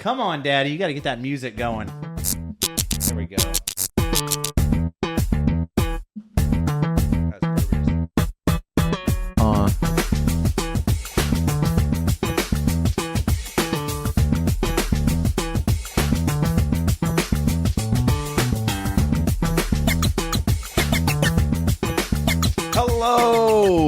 Come on, Daddy. You got to get that music going. There we go.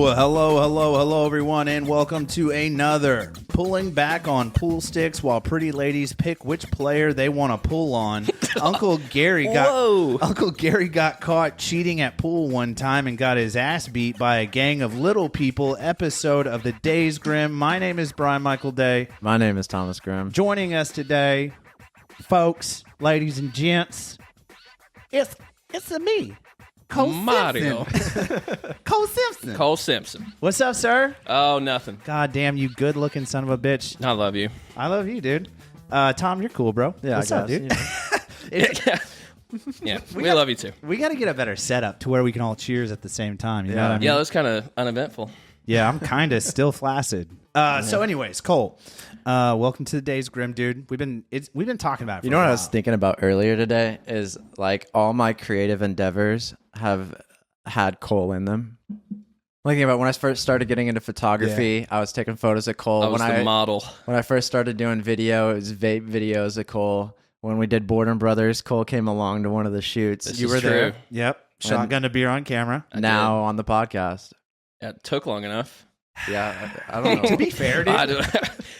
Hello, everyone, and welcome to another Pulling Back on Pool Sticks while pretty ladies pick which player they want to pull on. Uncle Gary got caught cheating at pool one time and got his ass beat by a gang of little people. Episode of the Days Grimm. My name is Brian Michael Day. My name is Thomas Grimm. Joining us today, folks, ladies and gents, it's me. Cole Mario. Simpson. Cole Simpson. What's up, sir? Oh, nothing. God damn, you good-looking son of a bitch. I love you. I love you, dude. Tom, you're cool, bro. Yeah, What's I up, guess, dude? Yeah, we love you too. We got to get a better setup to where we can all cheers at the same time. You know what I mean? Yeah, that was kind of uneventful. Yeah, I'm kind of still flaccid. So, anyways, Cole, welcome to the Days Grimm, dude. We've been talking about it. You know what I was thinking about earlier today is like all my creative endeavors have had Cole in them. Thinking about when I first started getting into photography, I was taking photos of Cole. I was the model. When I first started doing video, it was vape videos of Cole. When we did Boredom Brothers, Cole came along to one of the shoots. You were there. Yep. Shotgun to beer on camera. Now on the podcast. Yeah, it took long enough. Yeah, I don't know. To be fair, dude,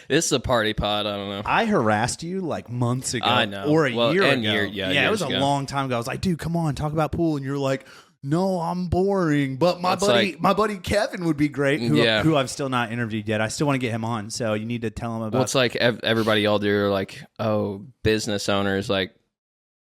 this is a party pod. I don't know. I harassed you like months ago. I know. Or a year ago. Yeah, it was a long time ago. I was like, dude, come on, talk about pool. And you're like, no, I'm boring. But my buddy Kevin would be great, who I've still not interviewed yet. I still want to get him on. So you need to tell him about Well, it's like everybody y'all do are like, oh, business owners. Like,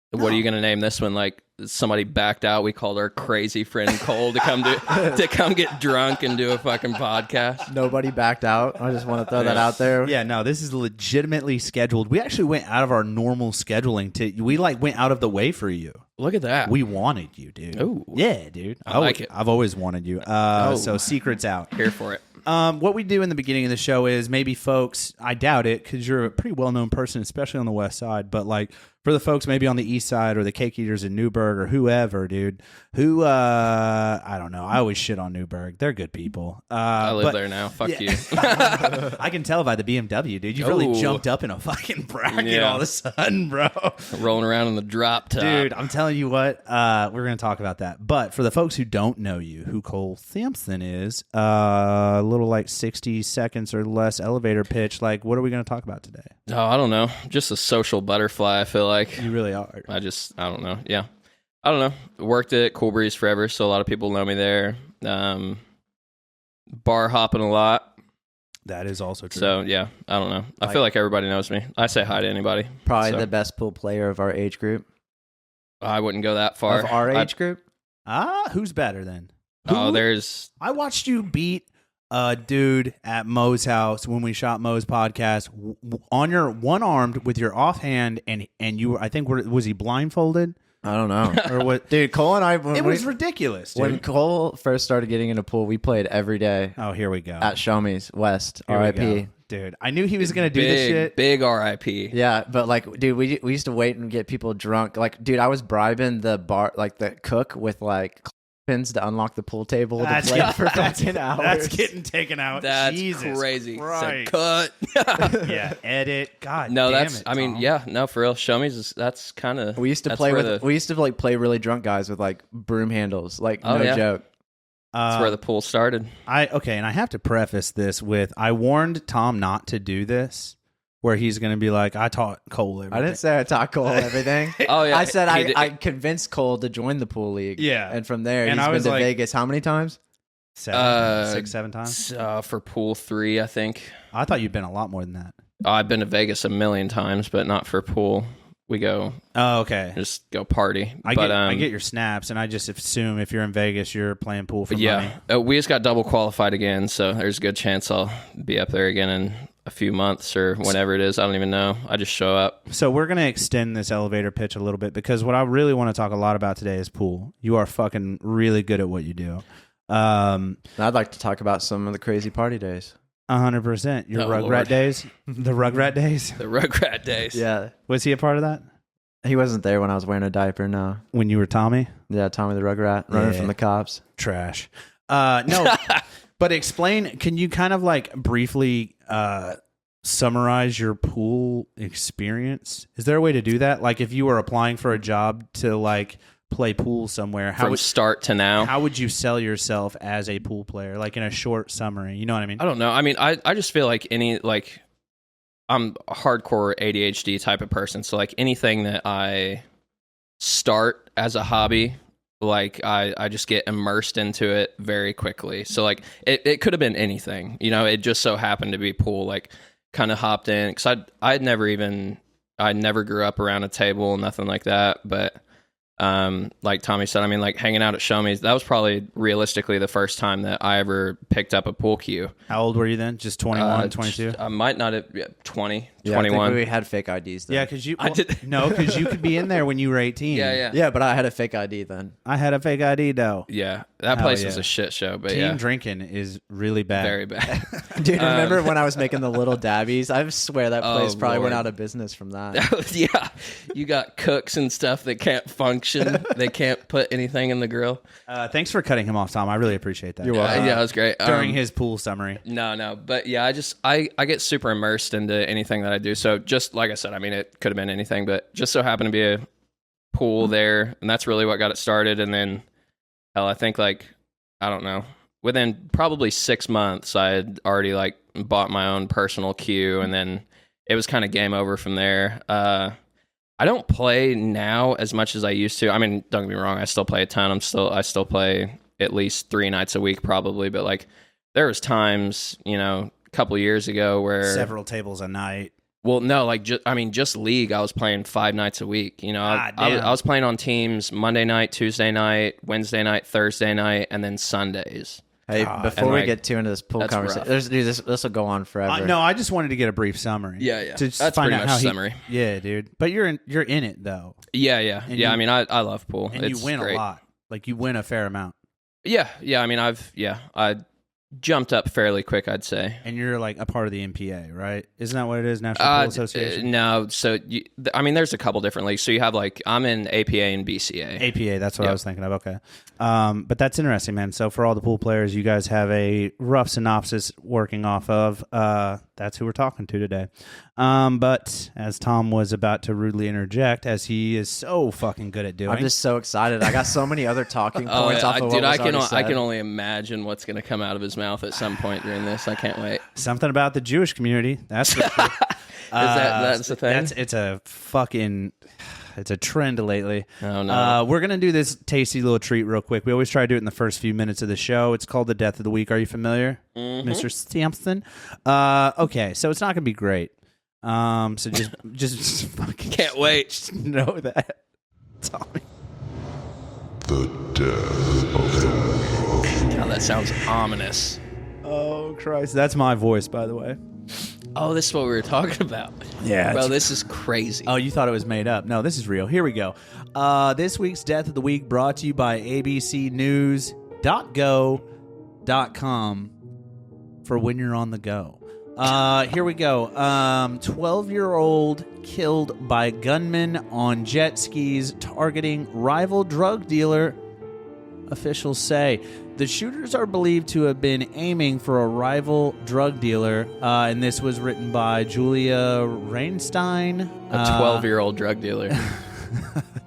what are you going to name this one? Like, somebody backed out. We called our crazy friend Cole to come get drunk and do a fucking podcast. Nobody backed out. I just want to throw that out there. Yeah, no, this is legitimately scheduled. We actually went out of our normal scheduling we went out of the way for you. Look at that. We wanted you, dude. Ooh. Yeah, dude. I like it. I've always wanted you. So secret's out. Here for it. What we do in the beginning of the show is maybe folks, I doubt it because you're a pretty well-known person, especially on the west side, but like for the folks maybe on the east side or the cake eaters in Newburgh or whoever, dude, I don't know. I always shit on Newburgh. They're good people. I live there now. Fuck you. I can tell by the BMW, dude. You really jumped up in a fucking bracket all of a sudden, bro. Rolling around in the drop top. Dude, I'm telling you what, we're going to talk about that. But for the folks who don't know you, who Cole Simpson is, a little like 60 seconds or less elevator pitch. Like, what are we going to talk about today? Oh, I don't know. Just a social butterfly, I feel like. You really are. I don't know. Yeah. I don't know. Worked at Cool Breeze forever, so a lot of people know me there. Bar hopping a lot. That is also true. So, yeah, I don't know. I feel like everybody knows me. I say hi to anybody. Probably the best pool player of our age group. I wouldn't go that far. Of our age group? Who's better then? I watched you beat a dude at Mo's house when we shot Mo's podcast on your one-armed with your offhand, and you were, I think, was he blindfolded? I don't know. Or what? Dude, Cole and I... It was ridiculous, dude. When Cole first started getting into pool, we played every day. Oh, here we go. At Show Me's West, RIP. Dude, I knew he was going to do this shit. Big RIP. Yeah, but like, dude, we used to wait and get people drunk. Like, dude, I was bribing the the cook with like pins to unlock the pool table to play for fucking hours. That's getting taken out. That's Jesus crazy. Christ. Cut. Yeah, edit. God no, damn that's. it, I mean, Tom. yeah, no, for real. Show me. That's kind of. We used to play play really drunk guys with like broom handles. Like no joke. That's where the pool started. And I have to preface this with I warned Tom not to do this. Where he's going to be like, I taught Cole everything. I didn't say I taught Cole everything. Oh, yeah. I said I convinced Cole to join the pool league. Yeah. And from there, and he's been to Vegas how many times? 7 times? For pool 3, I think. I thought you'd been a lot more than that. I've been to Vegas a million times, but not for pool. We go. Oh, okay. Just go party. I get your snaps, and I just assume if you're in Vegas, you're playing pool for money. We just got double qualified again, so there's a good chance I'll be up there again in a few months or whenever it is. I don't even know. I just show up. So we're going to extend this elevator pitch a little bit because what I really want to talk a lot about today is pool. You are fucking really good at what you do. I'd like to talk about some of the crazy party days. 100%. Your Oh, Rugrat Lord. days? The Rugrat days? The Rugrat days. Yeah. Was he a part of that? He wasn't there when I was wearing a diaper, no. When you were Tommy? Yeah, Tommy the Rugrat, running Yeah. from the cops. Trash. No, but explain, can you kind of like briefly summarize your pool experience? Is there a way to do that? Like if you were applying for a job to like play pool somewhere, From start to now. how would you sell yourself as a pool player? Like in a short summary, you know what I mean? I don't know. I mean, I just feel like I'm a hardcore ADHD type of person. So like anything that I start as a hobby, like I just get immersed into it very quickly. So like it could have been anything, you know, it just so happened to be pool, like kind of hopped in because I never grew up around a table, nothing like that. But like Tommy said, I mean, like hanging out at Show Me's, that was probably realistically the first time that I ever picked up a pool cue. How old were you then? Just 21, 22? I might not have 20, Yeah, 21. I think we had fake IDs then. Yeah, because you I did- no, because you could be in there when you were 18. Yeah. Yeah, but I had a fake ID then. I had a fake ID though. Yeah, that Hell place yeah. was a shit show, but Team yeah, drinking is really bad. very bad. Dude, remember when I was making the little dabbies? I swear that Oh, place probably went Lord. out of business from that. Yeah, you got cooks and stuff that can't function. They can't put anything in the grill. Thanks for cutting him off, Tom. I really appreciate that. You're welcome. Yeah, it was great. During his pool summary. No, but yeah, I get super immersed into anything that I do. So just like I said, I mean, it could have been anything, but just so happened to be a pool there, and that's really what got it started. And then, hell, I think like I don't know, within probably 6 months, I had already like bought my own personal cue, and then it was kind of game over from there. I don't play now as much as I used to. I mean, don't get me wrong, I still play a ton. I still play at least 3 nights a week probably, but like there was times, you know, a couple years ago where Several tables a night. well, no, like just league. I was playing 5 nights a week. You know, I was playing on teams Monday night, Tuesday night, Wednesday night, Thursday night, and then Sundays. Hey, God. before And, we like, get too into this pool that's conversation, rough. dude, this will go on forever. No, I just wanted to get a brief summary. Yeah. To just That's find pretty out much how summary. Yeah, dude. But you're in it though, Yeah. And you- I mean, I love pool. and It's you win great. a lot. Like you win a fair amount, Yeah. I mean, I jumped up fairly quick, I'd say. and you're like a part of the NPA, right? Isn't that what it is? National Pool Association. No, so I mean, there's a couple different leagues. So you have like I'm in APA and BCA. APA, that's what I Yep. was thinking of. Okay. But that's interesting, man. So for all the pool players, you guys have a rough synopsis working off of. That's who we're talking to today. But as Tom was about to rudely interject, as he is so fucking good at doing. I'm just so excited. I got so many other talking Oh, points yeah, off of dude, what was I can already said. only imagine what's going to come out of his mouth at some point during this. I can't wait. Something about the Jewish community. That's for sure. That's the thing? It's a trend lately. Oh, no. We're gonna do this tasty little treat real quick. We always try to do it in the first few minutes of the show. It's called the Death of the Week. Are you familiar, Mr. Simpson? Okay, so it's not gonna be great. So just fucking Can't wait. just know that, Tommy. Oh, that sounds ominous. Oh Christ, that's my voice, by the way. Oh, this is what we were talking about. Yeah, Bro, it's- this is crazy. Oh, you thought it was made up. No, this is real. Here we go. This week's Death of the Week brought to you by abcnews.go.com for when you're on the go. Here we go. 12-year-old killed by gunman on jet skis targeting rival drug dealer, officials say. The shooters are believed to have been aiming for a rival drug dealer, and this was written by Julia Rainstein. A 12-year-old drug dealer.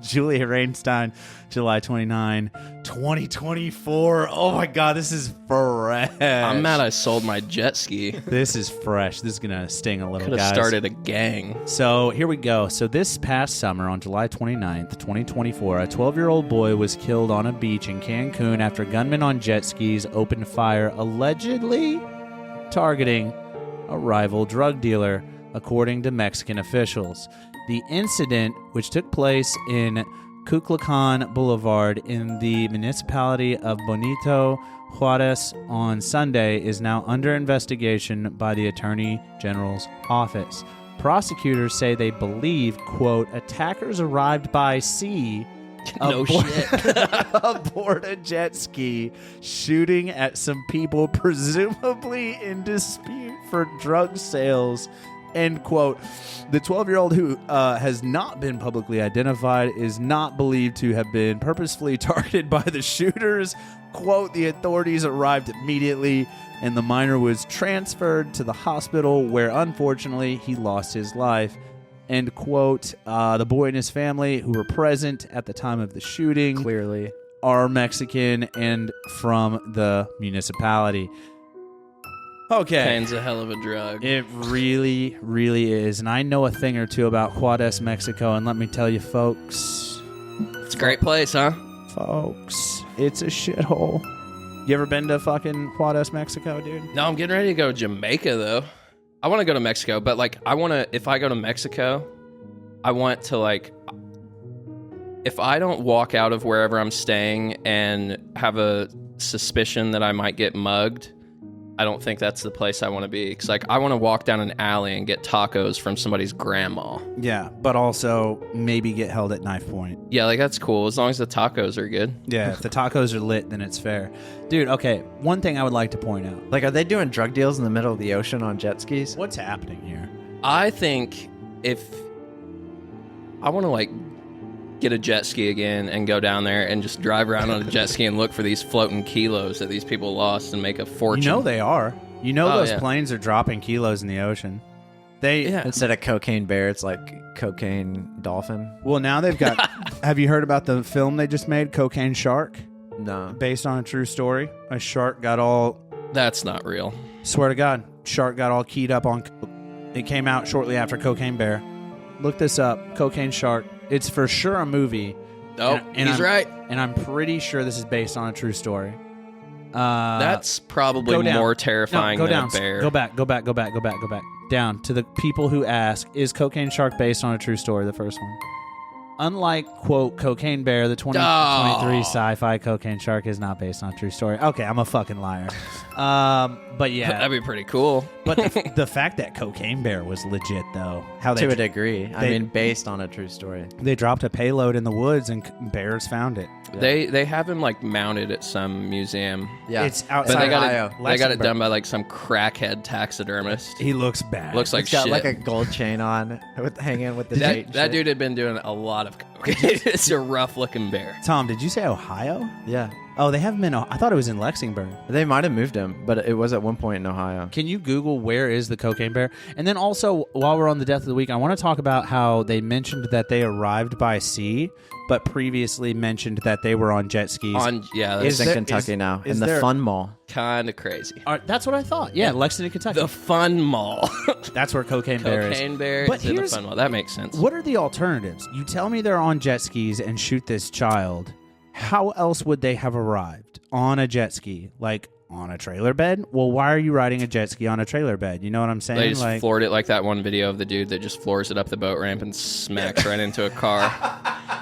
Julia Rainstein, July 29, 2024. Oh my God, this is fresh. I'm mad I sold my jet ski. This is fresh. This is going to sting a little, Could have guys. started a gang. So here we go. So this past summer on July 29th, 2024, a 12-year-old boy was killed on a beach in Cancun after gunmen on jet skis opened fire, allegedly targeting a rival drug dealer, according to Mexican officials. The incident, which took place in Cuclacan Boulevard in the municipality of Bonito Juarez on Sunday, is now under investigation by the Attorney General's office. Prosecutors say they believe, quote, attackers arrived by sea No shit. aboard a jet ski, shooting at some people presumably in dispute for drug sales. End quote. The 12-year-old who has not been publicly identified is not believed to have been purposefully targeted by the shooters. Quote, the authorities arrived immediately and the minor was transferred to the hospital where unfortunately he lost his life. End quote. The boy and his family who were present at the time of the shooting Clearly are Mexican and from the municipality. Okay. Cocaine's a hell of a drug. It really, really is. And I know a thing or two about Juarez, Mexico, and let me tell you, folks. It's a great place, huh? Folks, it's a shithole. You ever been to fucking Juarez, Mexico, dude? No, I'm getting ready to go to Jamaica, though. I want to go to Mexico, but, like, I want to... If I go to Mexico, I want to, like... If I don't walk out of wherever I'm staying and have a suspicion that I might get mugged... I don't think that's the place I want to be. Because, like, I want to walk down an alley and get tacos from somebody's grandma. Yeah, but also maybe get held at knife point. Yeah, like, that's cool. As long as the tacos are good. Yeah, if the tacos are lit, then it's fair. Dude, okay, one thing I would like to point out. Like, are they doing drug deals in the middle of the ocean on jet skis? What's happening here? I think if... I want to, like, get a jet ski again and go down there and just drive around on a jet ski and look for these floating kilos that these people lost and make a fortune. You know they are. You know those yeah. planes are dropping kilos in the ocean. Yeah. Instead of cocaine bear, it's like cocaine dolphin. Well, now they've got... Have you heard about the film they just made, Cocaine Shark? No. Based on a true story. A shark got all... That's not real. Swear to God, shark got all keyed up on coke. It came out shortly after Cocaine Bear. Look this up, Cocaine Shark. It's for sure a movie. Oh, and he's I'm, right. And I'm pretty sure this is based on a true story. That's probably go down. more terrifying No, go than down. a bear. Go back. Down to the people who ask, is Cocaine Shark based on a true story, the first one? Unlike, quote, Cocaine Bear, the 2023 sci-fi Cocaine Shark is not based on a true story. Okay, I'm a fucking liar. But yeah. That'd be pretty cool. But the fact that Cocaine Bear was legit, though. How To a degree. I mean, based on a true story. They dropped a payload in the woods and bears found it. Yeah. They have him like mounted at some museum. Yeah. It's But outside they got Ohio. it. They got it done by like some crackhead taxidermist. He looks bad. Looks like It's got shit. like a gold chain on, hanging with the date. and that shit. dude had been doing a lot of coke. It's a rough looking bear. Tom, did you say Ohio? Yeah. Oh, they have him in... I thought it was in Lexington. They might have moved him, but it was at one point in Ohio. Can you Google where is the Cocaine Bear? And then also, while we're on the death of the week, I want to talk about how they mentioned that they arrived by sea, but previously mentioned that they were on jet skis. Yeah, It's that's in there- Kentucky now, is in the there- Fun Mall. kind of crazy. That's what I thought. Yeah, Lexington, Kentucky. The Fun Mall. That's where Cocaine Bear is. Cocaine bear But is in the here's- Fun Mall. That makes sense. What are the alternatives? You tell me they're on jet skis and shoot this child. How else would they have arrived? On a jet ski? Like, on a trailer bed? Well, why are you riding a jet ski on a trailer bed? You know what I'm saying? They just like, floored it like that one video of the dude that just floors it up the boat ramp and smacks right into a car.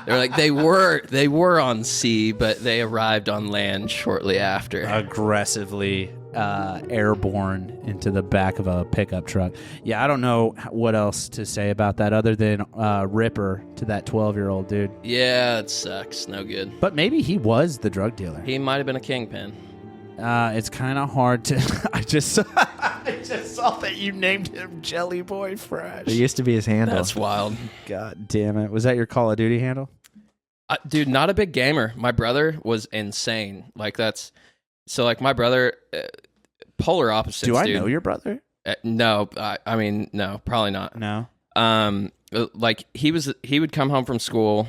They're like, they were on sea, but they arrived on land shortly after. aggressively airborne into the back of a pickup truck. Yeah, I don't know what else to say about that other than Ripper to that 12-year-old dude. Yeah, it sucks. No good. But maybe he was the drug dealer. He might have been a kingpin. It's kind of hard to... I just saw that you named him Jelly Boy Fresh. It used to be his handle. That's wild. God damn it. Was that your Call of Duty handle? Dude, not a big gamer. My brother was insane. Like, that's... So, like, my brother... polar opposites, Do I dude. know your brother? No, I mean, no, probably not. No. Like, he would come home from school,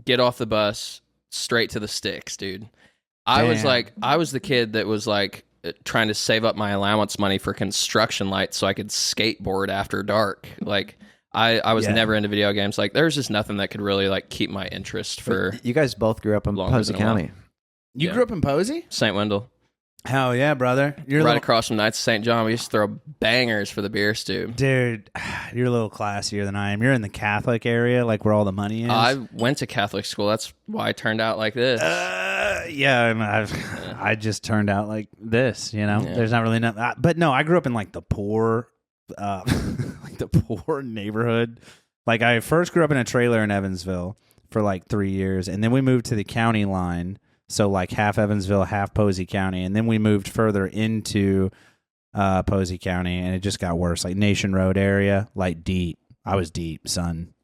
get off the bus, straight to the sticks, dude. I was the kid that was like trying to save up my allowance money for construction lights so I could skateboard after dark. Like, I was never into video games. Like, there's just nothing that could really like keep my interest for You guys both grew up in Longer Posey than a while. County. You Yeah. grew up in Posey? St. Wendell. Hell yeah, brother. You're Right across from Knights of St. John. We used to throw bangers for the beer stew. Dude, you're a little classier than I am. You're in the Catholic area, like where all the money is. I went to Catholic school. That's why I turned out like this. Yeah, and I just turned out like this, you know. Yeah. There's not really nothing. But no, I grew up in like the poor, like the poor neighborhood. Like I first grew up in a trailer in Evansville for like 3 years, and then we moved to the county line, so like half Evansville, half Posey County, and then we moved further into Posey County, and it just got worse. Like Nation Road area, like deep. I was deep, son.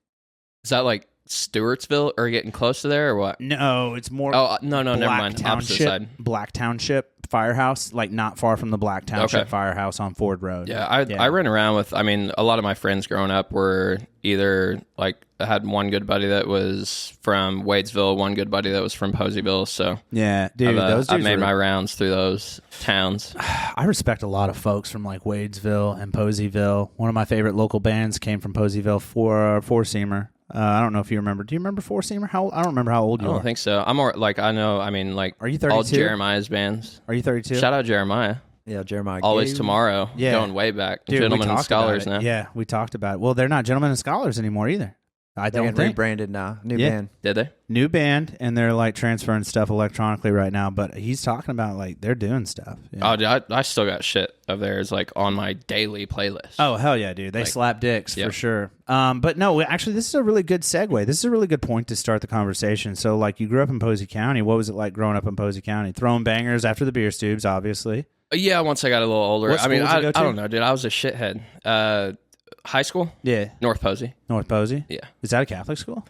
Is that like Stewartsville, or getting close to there, or what? No, it's more. Oh no, never mind. Opposite Township, side. Black Township Firehouse, like not far from the Black Township Firehouse on Ford Road. Yeah, I ran around with. I mean, a lot of my friends growing up were either like I had one good buddy that was from Wadesville, one good buddy that was from Poseyville. So yeah, dude, those dudes I made my rounds through those towns. I respect a lot of folks from like Wadesville and Poseyville. One of my favorite local bands came from Poseyville, Four Seamer. I don't know if you remember. Do you remember Four Seamer? I don't remember how old you are. I don't think so. I'm more like I know. I mean, like are you 32? All Jeremiah's bands. Are you 32? Shout out Jeremiah. Yeah, Jeremiah. Always Tomorrow. Yeah. Going way back. Dude, Gentlemen and Scholars now. Yeah, we talked about it. Well, they're not Gentlemen and Scholars anymore either. I They're don't getting think. rebranded now. New band. Did they? New band, and they're like transferring stuff electronically right now. But he's talking about like they're doing stuff. Yeah. Oh, dude, I still got shit of theirs like on my daily playlist. Oh hell yeah, dude! They Like, slap dicks yep. for sure. But no, actually, this is a really good segue. This is a really good point to start the conversation. So, like, you grew up in Posey County. What was it like growing up in Posey County? Throwing bangers after the beer stubes, obviously. Yeah, once I got a little older. What I mean, school did you I go to? don't know, dude. I was a shithead. High school? Yeah, North Posey. North Posey. Yeah. Is that a Catholic school?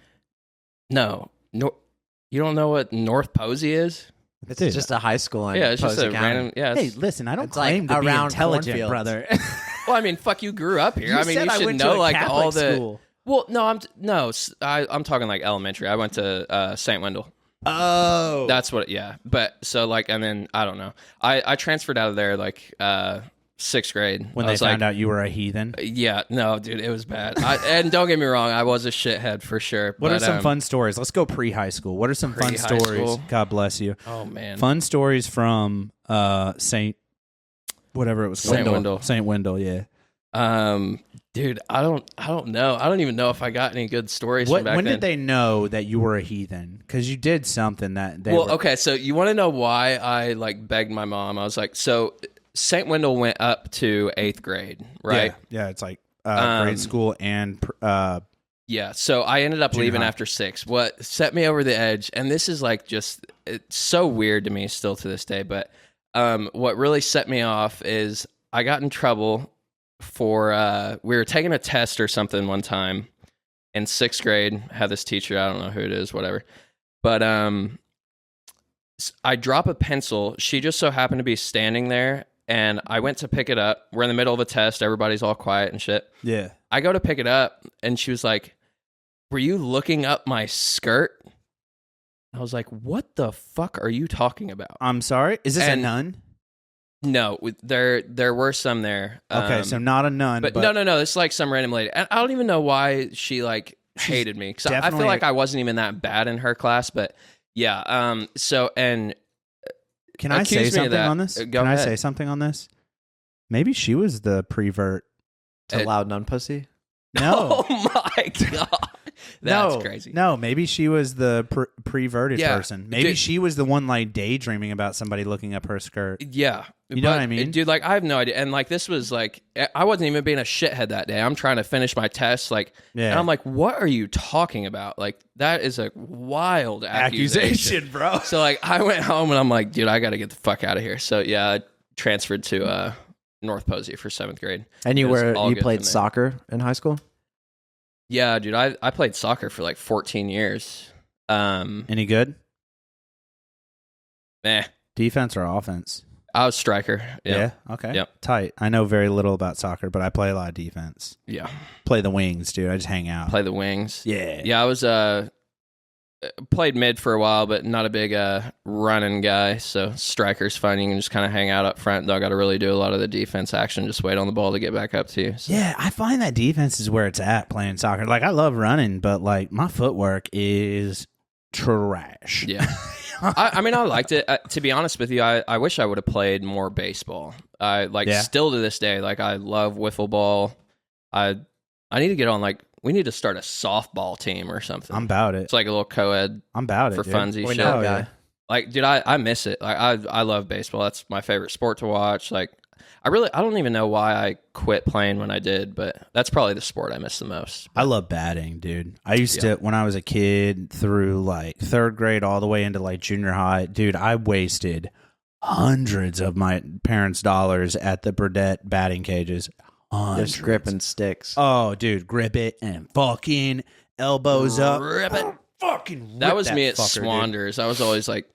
No. You don't know what North Posey is? It's Dude. just a high school in Yeah, it's just Posey a County. random. Yeah. Hey, It's, listen, I don't It's like claim to be around intelligent, cornfields. brother. well, I mean, fuck, you grew up here. You I mean, said you I should went to know a like Catholic all the. school. Well, no, I'm talking like elementary. I went to St. Wendell. Oh, That's what. Yeah, but so like, and then I don't know. I transferred out of there like 6th grade when I they was found like, out you were a heathen. Yeah, no, dude, it was bad. And don't get me wrong, I was a shithead for sure. What but, are some fun stories? Let's go pre-high school. What are some fun Pre-high stories? school? God bless you. Oh man, Fun stories from Saint, whatever it was called. Saint Wendell. Saint Wendell, yeah. Dude, I don't know. I don't even know if I got any good stories from back When then. did they know that you were a heathen? Because you did something that they. Well, were, okay, so you want to know why I like begged my mom? I was like, so St. Wendell went up to 8th grade, right? Yeah, it's like grade school and Yeah, so I ended up Junior leaving high. after 6. What set me over the edge, and this is like just, it's so weird to me still to this day, but what really set me off is I got in trouble for, we were taking a test or something one time in 6th grade, had this teacher, I don't know who it is, whatever, but I drop a pencil, she just so happened to be standing there, and I went to pick it up. We're in the middle of a test, everybody's all quiet and shit. yeah. I go to pick it up, and she was like, "Were you looking up my skirt?" I was like, "What the fuck are you talking about?" I'm sorry. Is this And- a nun? No, there were some there. Okay, so not a nun, but no, it's like some random lady. And I don't even know why she like hated me, because I definitely feel like I wasn't even that bad in her class. But yeah, so and Can I say accuse me of something that. on this? Go Can I ahead. say something on this? Maybe she was the prevert. To loud nun pussy. No. oh my god, that's no, crazy. No, maybe she was the preverted Yeah, person. Maybe dude. she was the one like daydreaming about somebody looking up her skirt. Yeah. You know what I mean? Dude, like, I have no idea. And, like, this was, like, I wasn't even being a shithead that day. I'm trying to finish my test, like, Yeah. and I'm like, what are you talking about? Like, that is a wild accusation. bro. So, like, I went home and I'm like, dude, I got to get the fuck out of here. So, yeah, I transferred to North Posey for 7th grade. And you It was all you good played from there. soccer in high school? Yeah, dude, I played soccer for, like, 14 years. Any good? Defense or offense? I was striker. Yeah. Okay. Yep. Tight. I know very little about soccer, but I play a lot of defense. Yeah. Play the wings, dude. I just hang out. Play the wings. Yeah. Yeah, I was played mid for a while, but not a big running guy. So striker's fun. You can just kind of hang out up front. Don't got to really do a lot of the defense action. Just wait on the ball to get back up to you. So. Yeah, I find that defense is where it's at playing soccer. Like, I love running, but like my footwork is trash. Yeah. I mean, I liked it. To be honest with you, I wish I would have played more baseball. Still to this day, like, I love wiffle ball. I need to get on, like, we need to start a softball team or something. I'm about it. It's like a little co-ed I'm about it for dude. funsies. We shit. know Oh, a guy. yeah. Like, dude, I miss it. Like, I love baseball. That's my favorite sport to watch. Like, I don't even know why I quit playing when I did, but that's probably the sport I miss the most. I love batting, dude. I used to, when I was a kid, through like third grade all the way into like junior high, dude, I wasted hundreds of my parents' dollars at the Burdette batting cages. Just gripping sticks. Oh, dude, grip it and fucking elbows up. Rip it. Fucking That rip was me at fucker, Swanders. I was always like,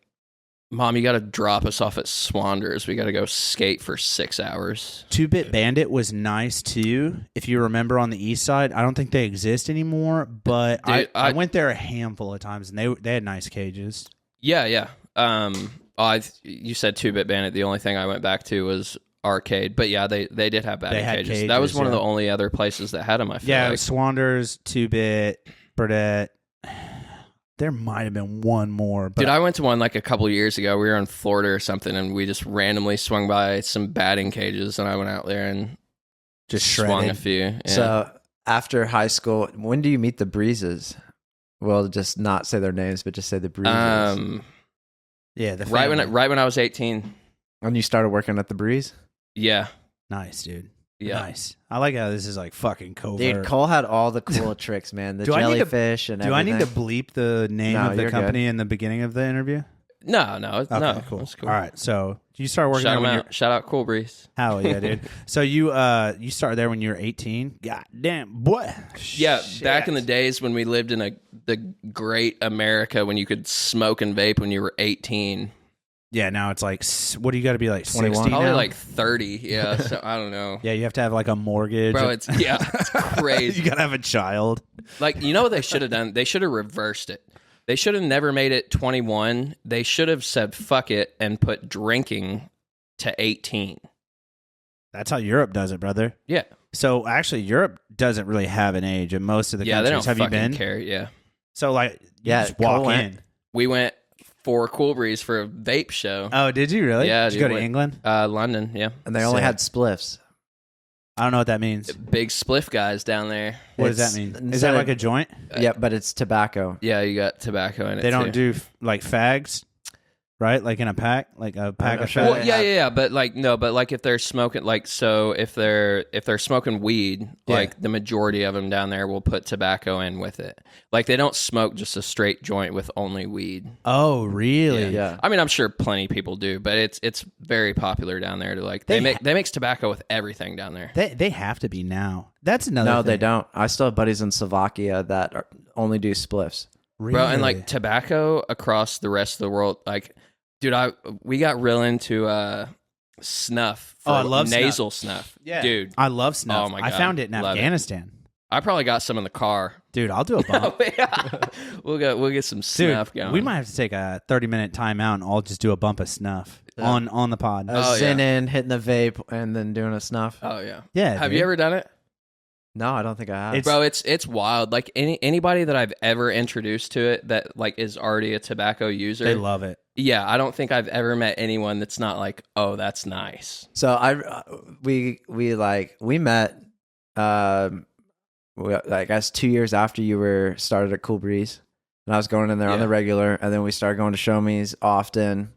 Mom, you got to drop us off at Swanders. We got to go skate for 6 hours. 2-Bit Bandit was nice too. If you remember on the east side, I don't think they exist anymore, but Dude, I went there a handful of times and they had nice cages. Yeah. You said 2-Bit Bandit. The only thing I went back to was arcade, but yeah, they did have batting cages. That was one of the only other places that had them. I feel yeah, like. Swanders, 2-Bit, Burdette. There might have been one more. But Dude, I went to one like a couple years ago. We were in Florida or something, and we just randomly swung by some batting cages, and I went out there and just swung a few. Yeah. So after high school, when do you meet the Breezes? Well, just not say their names, but just say the Breezes. Yeah, right when I was 18. When you started working at the Breeze? Yeah. Nice, dude. Yeah. Nice. I like how this is like fucking covert. Dude, Cole had all the cool tricks, man. The jellyfish and everything. Do I need to everything. bleep the name of the company in the beginning of the interview? No, Okay, cool. That's cool. All right, so you started working there when you're... Shout out Cool Breeze. Hell yeah, dude. So you started there when you were 18? God damn, boy. Yeah, Shit. back in the days when we lived in the great America when you could smoke and vape when you were 18. Yeah, now it's like, what do you got to be like, 21? 60 Probably now? like 30. Yeah, so I don't know. Yeah, you have to have like a mortgage. Bro, it's crazy. You got to have a child. Like, you know what they should have done? They should have reversed it. They should have never made it 21. They should have said fuck it and put drinking to 18. That's how Europe does it, brother. Yeah. So actually, Europe doesn't really have an age in most of the They countries. don't Have you fucking been? care. Yeah. So like, you just walk Cole in. We went for Cool Breeze for a vape show. Oh, did you really? Yeah. Did you go to England? London, yeah. And they only Sick. had spliffs. I don't know what that means. Big spliff guys down there. What does that mean? Is instead that of- like a joint? Yeah, but it's tobacco. Yeah, you got tobacco in it. They don't too. do like fags, right? Like in a pack, like a pack of sure. fags. Well, yeah, but like no, but like if they're smoking, like so if they're smoking weed, Yeah. like the majority of them down there will put tobacco in with it. Like they don't smoke just a straight joint with only weed. Oh, really? Yeah. I mean, I'm sure plenty of people do, but it's very popular down there to like they make tobacco with everything down there. They have to be now. That's another. No, thing. they don't. I still have buddies in Slovakia that only do spliffs. Really? Bro, and like tobacco across the rest of the world, like, dude, we got real into snuff. For Oh, I love nasal snuff. Yeah, dude, I love snuff. Oh my I God. found it in Love it. Afghanistan. I probably got some in the car. Dude, I'll do a bump. We'll get some Dude, snuff going. we might have to take a 30-minute time out and I'll just do a bump of snuff on the pod. Zen in, hitting the vape, and then doing a snuff. Oh yeah. Yeah. Have dude. you ever done it? No, I don't think I have. It's- Bro, it's wild. Like anybody that I've ever introduced to it that like is already a tobacco user. They love it. Yeah, I don't think I've ever met anyone that's not like, "Oh, that's nice." So we met I guess 2 years after you were started at Cool Breeze, and I was going in there on Yeah. the regular, and then we started going to show me's often,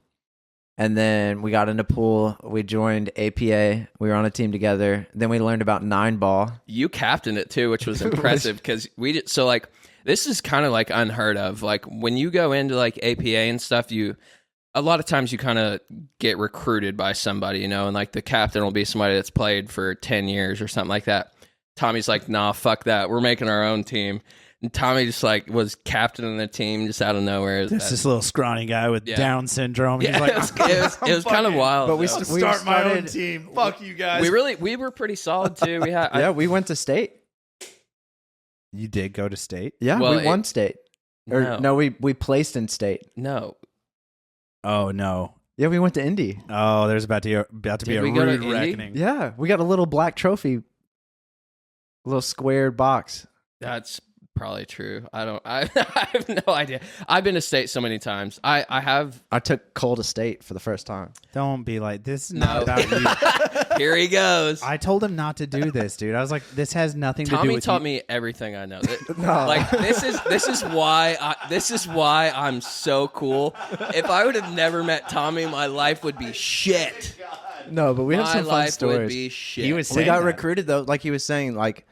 and then we got into pool. We joined APA. We were on a team together. Then we learned about 9-ball. You captained it too, which was impressive because we did. So like, this is kind of like unheard of. Like when you go into like APA and stuff, a lot of times you kind of get recruited by somebody, and like the captain will be somebody that's played for 10 years or something like that. Tommy's like, nah, fuck that. We're making our own team. And Tommy just like was captaining the team just out of nowhere. This little scrawny guy with Yeah. Down syndrome. Yeah, He's like, it was kind of wild. But we though. st- start my own started- team. Fuck you guys. we were pretty solid too. We had Yeah, we went to state. You did go to state? Yeah, Well, we won state. Or no, we placed in state. no. Oh no. Yeah, we went to Indy. Oh, there's about to be Did a we go to rude Indy? reckoning. Yeah, we got a little black trophy, a little squared box. That's probably true. I have no idea. I've been to state so many times. I have. I took Cole to state for the first time. Don't be like this. Is No. not about you. Here he goes. I told him not to do this, dude. I was like, this has nothing to do Tommy with taught you. me everything I know. No. Like this is why I'm so cool. If I would have never met Tommy, my life would be shit. No, but we have My some fun life would stories. be shit. He was We saying got that. recruited though, like he was saying, like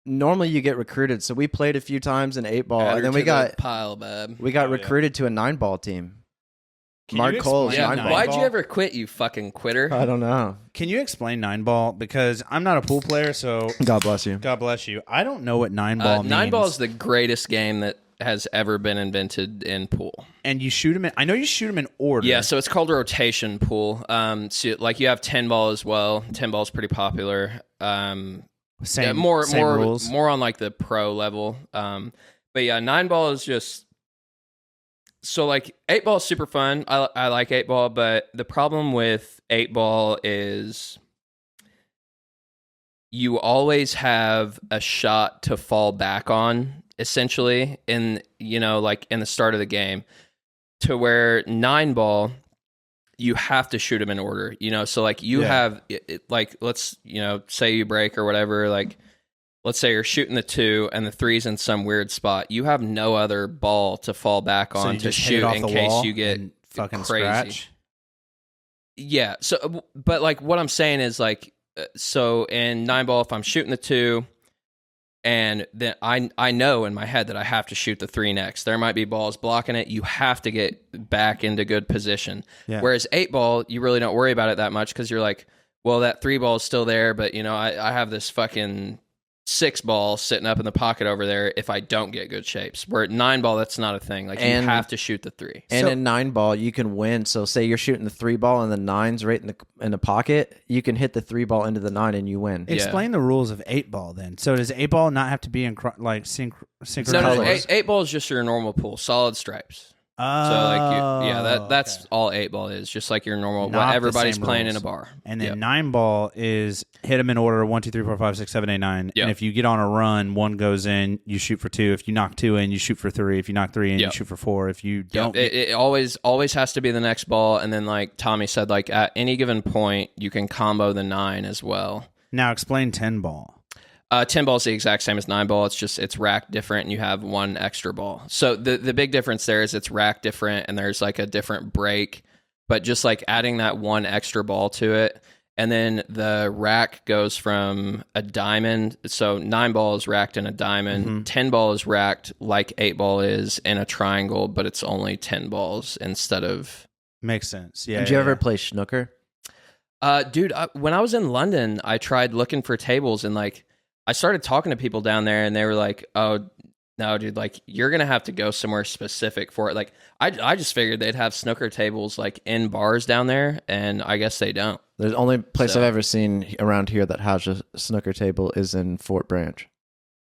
normally you get recruited. So we played a few times in 8-ball, Add and her then to we the got pile, bub. recruited to a 9-ball team. Can Mark you Cole's explain 9-ball. Why'd ball? you ever quit, you fucking quitter? I don't know. Can you explain 9-ball? Because I'm not a pool player, so God bless you. God bless you. I don't know what 9-ball means. 9-ball is the greatest game that has ever been invented in pool. And you shoot them in. I know you shoot them in order. Yeah, so it's called rotation pool. So like you have 10-ball as well. 10-ball is pretty popular. Same rules. More on like the pro level. But yeah, 9-ball is just so like 8-ball is super fun. I like 8-ball, but the problem with 8-ball is you always have a shot to fall back on, essentially, in like in the start of the game, to where 9-ball you have to shoot them in order, so like you have like, let's say you break or whatever, like let's say you're shooting the 2 and the 3's in some weird spot, you have no other ball to fall back So on you to just hit it shoot off in the case wall you get and fucking crazy. scratch. Yeah, so but like what I'm saying is like, so in 9-ball, if I'm shooting the 2 and then I know in my head that I have to shoot the 3 next, there might be balls blocking it, you have to get back into good position. Yeah. Whereas 8-ball, you really don't worry about it that much because you're like, well, that 3 ball is still there, but I have this fucking 6 ball sitting up in the pocket over there if I don't get good shapes. Where at 9-ball, that's not a thing. Like, you have to shoot the 3. And in 9-ball, you can win. So say you're shooting the 3 ball and the 9's right in the pocket, you can hit the 3 ball into the 9 and you win. Explain the rules of 8-ball then. So does 8-ball not have to be in synchronized? No, 8-ball is just your normal pool, solid stripes. So like that's all 8-ball is, just like your normal Not what the everybody's same playing rules. in a bar. And then 9-ball is hit them in order 1, 2, 3, 4, 5, 6, 7, 8, 9. Yep. And if you get on a run, 1 goes in, you shoot for 2. If you knock 2 in, you shoot for 3. If you knock 3 in, you shoot for 4. If you don't, it always has to be the next ball. And then like Tommy said, like at any given point, you can combo the 9 as well. Now explain 10-ball. 10-ball is the exact same as 9-ball. It's racked different, and you have 1 extra ball. So the big difference there is it's racked different, and there's like a different break. But just like adding that 1 extra ball to it, and then the rack goes from a diamond. So 9-ball is racked in a diamond. 10-ball is racked like 8-ball is in a triangle, but it's only 10 balls instead of. Makes sense. Yeah. Did you ever play snooker? Dude, when I was in London, I tried looking for tables, and like, I started talking to people down there, and they were like, "Oh, no, dude! Like, you're gonna have to go somewhere specific for it." Like, I just figured they'd have snooker tables like in bars down there, and I guess they don't. The only place I've ever seen around here that has a snooker table is in Fort Branch.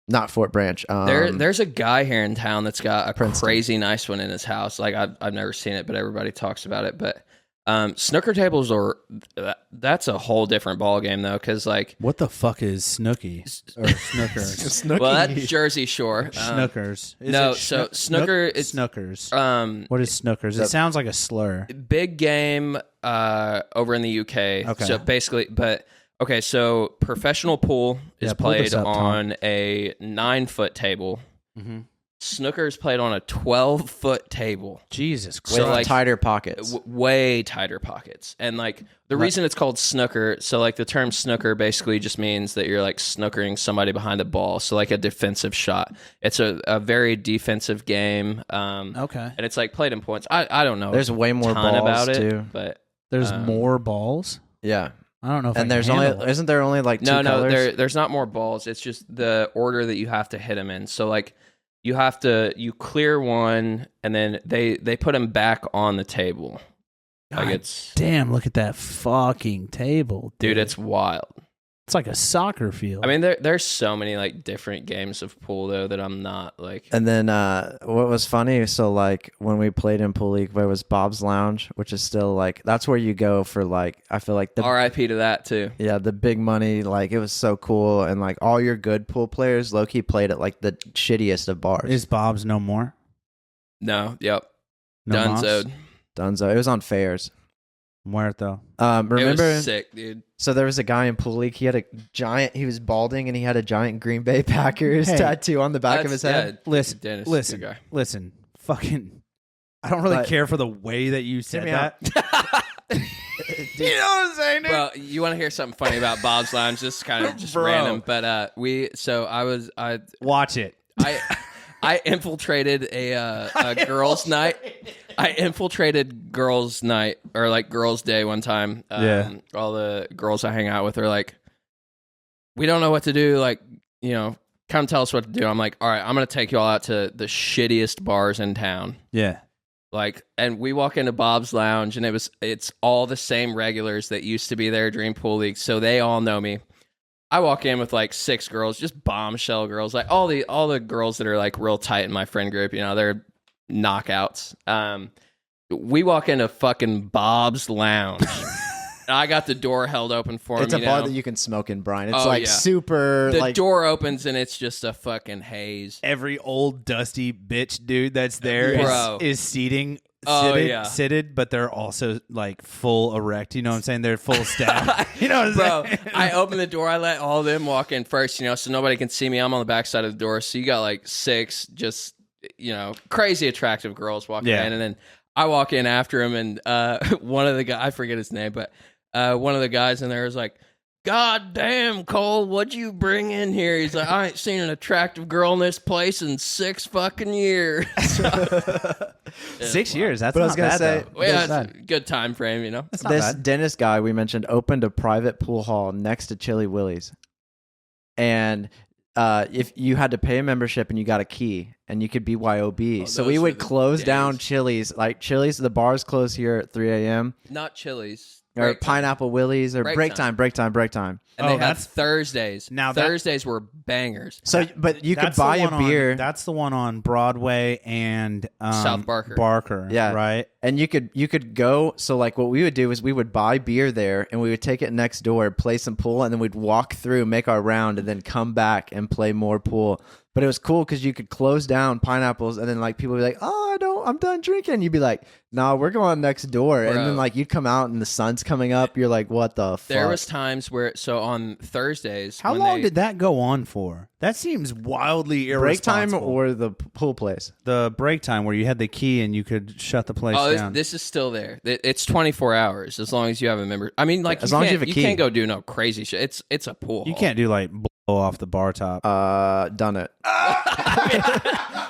Not Fort Branch. There's a guy here in town that's got a Princeton. crazy nice one in his house. Like, I've never seen it, but everybody talks about it. But snooker tables that's a whole different ball game though, because like, what the fuck is snooky or snooker? well, that's Jersey Shore. Snookers. Snooker. It's snookers. What is snookers? It sounds like a slur. big game over in the UK. Okay. So basically, so professional pool is pull this played up, Tom. on a 9-foot table. Mm-hmm. Snooker is played on a 12-foot table. Jesus Christ. So, with like, tighter pockets. Way tighter pockets. And like the reason it's called snooker, so like the term snooker basically just means that you're like snookering somebody behind the ball. So like a defensive shot. It's a very defensive game. Okay. And it's like played in points. I don't know. There's way more ton balls about it, too. but There's more balls? Yeah. I don't know if And I there's can only handle it. isn't there only like 2 colors? there's not more balls. It's just the order that you have to hit them in. So like you clear one, and then they put them back on the table. Like, God it's damn, look at that fucking table. dude, it's wild. It's like a soccer field. I mean, there's so many like different games of pool though that I'm not like. And then what was funny, so like when we played in Pool League, there was Bob's Lounge, which is still like, that's where you go for like, I feel like R.I.P. to that too. yeah, the big money, like it was so cool. And like all your good pool players low-key played at like the shittiest of bars. is Bob's no more? No, yep, No mas? Dunzo'd. Dunzo. It was on fairs. Muerto. It Remember? was sick, dude. So there was a guy in Pool League. He was balding, and he had a giant Green Bay Packers Hey, tattoo on the back of his head. Listen, Dennis, listen, good guy. listen. Fucking, I don't really But- care for the way that you said me that. out. You know what I'm saying, dude? Bro, you want to hear something funny about Bob's Lounge? This is kind of just random, but I Watch it. I infiltrated a girls' night. I infiltrated girls' night or like girls' day one time. All the girls I hang out with are like, we don't know what to do. Like, you know, come tell us what to do. I'm like, all right, I'm gonna take you all out to the shittiest bars in town. Yeah. Like, and we walk into Bob's Lounge, and it's all the same regulars that used to be there during pool leagues, so they all know me. I walk in with like 6 girls, just bombshell girls, like all the girls that are like real tight in my friend group. You know, they're knockouts. We walk into fucking Bob's Lounge. I got the door held open for him. It's a bar that you can smoke in, Brian. It's super. The door opens and it's just a fucking haze. Every old dusty bitch dude that's there is seated, but they're also like full erect. You know what I'm saying? They're full staff. You know what I'm saying? I open the door. I let all of them walk in first, you know, so nobody can see me. I'm on the back side of the door. So you got like 6 just, you know, crazy attractive girls walking in. And then I walk in after him, and one of the guys, I forget his name, but one of the guys in there is like, God damn, Cole, what'd you bring in here? He's like, I ain't seen an attractive girl in this place in 6 fucking years. 6 years, that's but not I was gonna bad, say, though. Well, yeah, it's a good time frame, you know? This Dennis guy we mentioned opened a private pool hall next to Chili Willie's. And if you had to pay a membership and you got a key and you could BYOB. So we would close down Chili's. Like Chili's, the bars close here at 3 a.m. Not Chili's. Or Pineapple Willie's or break time. And they have Thursdays. Now Thursdays were bangers. So, but you could buy a beer. That's the one on Broadway and South Barker. Right? And you could go. So, like, what we would do is we would buy beer there, and we would take it next door, play some pool, and then we'd walk through, make our round, and then come back and play more pool. But it was cool because you could close down Pineapples, and then like people would be like, "Oh, I'm done drinking." You'd be like, "No, we're going next door." Bro. And then like you'd come out and the sun's coming up. You're like, "What the fuck?" There was times where on Thursdays. How long did that go on for? That seems wildly irresponsible. Break time or the pool place? The break time where you had the key and you could shut the place down. This is still there. It's 24 hours as long as you have a member. I mean, like, as long as you have a key. You can't go do no crazy shit. It's a pool. You can't do like blow off the bar top. Done it.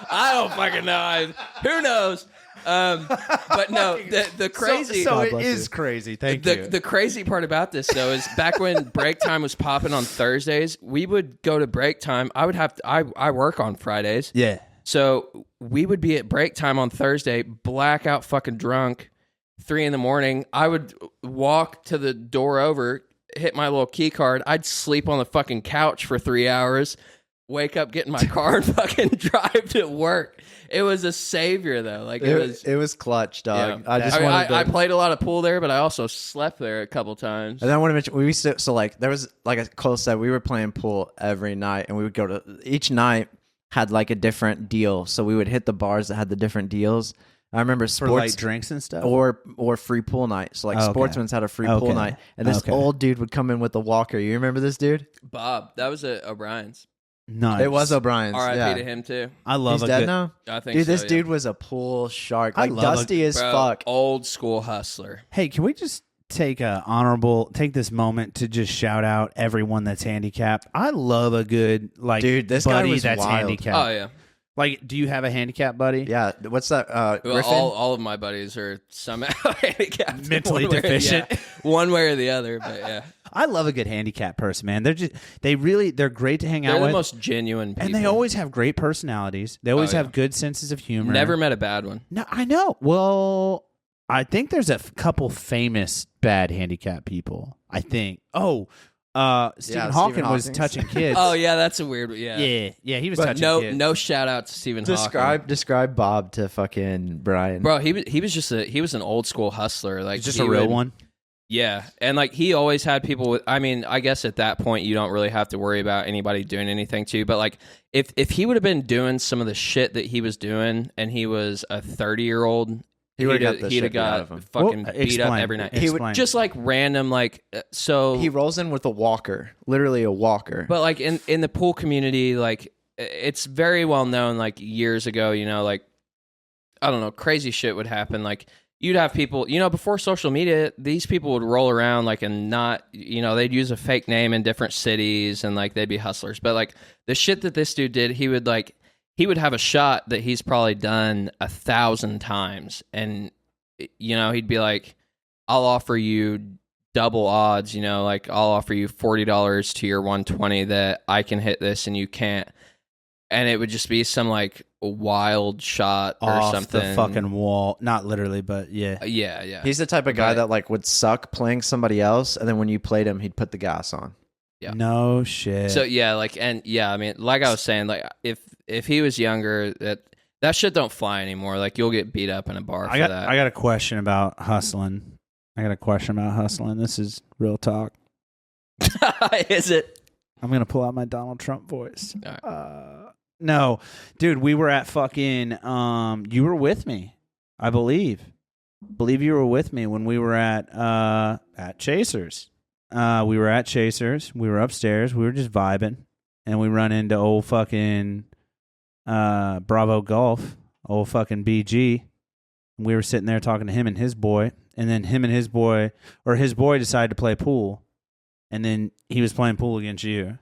I don't fucking know. Who knows? But no, the crazy. So it is crazy. Thank you. The crazy part about this though is back when break time was popping on Thursdays, we would go to break time. I work on Fridays. Yeah. So we would be at break time on Thursday, blackout fucking drunk, 3 a.m. I would walk to the door over, hit my little key card. I'd sleep on the fucking couch for 3 hours, wake up, get in my car, and fucking drive to work. It was a savior though. Like it was clutch, dog. Yeah. I played a lot of pool there, but I also slept there a couple times. And then I want to mention we used to, so like there was, like Cole said, we were playing pool every night, and we would go to each night had like a different deal. So we would hit the bars that had the different deals. I remember sports, for like drinks and stuff, or free pool night. So like Sportsman's had a free pool night, and this old dude would come in with a walker. You remember this dude? Bob. That was O'Brien's. Nice. It was O'Brien's. R.I.P. to him too. I love. He's dead now. I think. Dude, so, this dude was a pool shark. Like love dusty as fuck. Old school hustler. Hey, can we just take this moment to just shout out everyone that's handicapped? I love a good dude. This buddy guy was that's wild. handicapped. Oh yeah. Like, do you have a handicap buddy? Yeah. What's that? Well, Griffin? all of my buddies are somehow handicapped, mentally deficient, one way or the other. But yeah, I love a good handicap person, man. They're great to hang out they're with. the most genuine people, and they always have great personalities. They always have good senses of humor. Never met a bad one. No, I know. Well, I think there's a couple famous bad handicap people. I think. Stephen Hawking was touching kids. Oh yeah, that's a weird. Yeah, he was touching kids. No shout out to Stephen Hawking. Describe Bob to fucking Brian. Bro, he was an old school hustler. Like just a real one. Yeah, and like he always had people with. I mean, I guess at that point you don't really have to worry about anybody doing anything to you. But like, if he would have been doing some of the shit that he was doing, and he was a 30-year-old. He'd have got fucking beat up every night. He would just like random so he rolls in with a walker, literally a walker. But like in the pool community, like it's very well known. Like years ago, you know, like I don't know, crazy shit would happen. Like you'd have people, before social media, these people would roll around like and not, they'd use a fake name in different cities and like they'd be hustlers. But like the shit that this dude did, he would have a shot that he's probably done 1,000 times. And, he'd be like, I'll offer you double odds, like I'll offer you $40 to your 120 that I can hit this and you can't. And it would just be some like wild shot or off something. the fucking wall. Not literally, but yeah. Yeah. He's the type of guy that like would suck playing somebody else, and then when you played him, he'd put the gas on. Yeah. No shit. So yeah, I mean, like I was saying, like if he was younger, that shit don't fly anymore. Like you'll get beat up in a bar for that. I got a question about hustling. This is real talk. Is it? I'm gonna pull out my Donald Trump voice. All right. No, dude, we were at fucking. You were with me, I believe. You were with me when we were at Chasers. We were at Chasers. We were upstairs. We were just vibing, and we run into old fucking Bravo Golf, old fucking BG. We were sitting there talking to him and his boy, and then him and his boy decided to play pool, and then he was playing pool against you.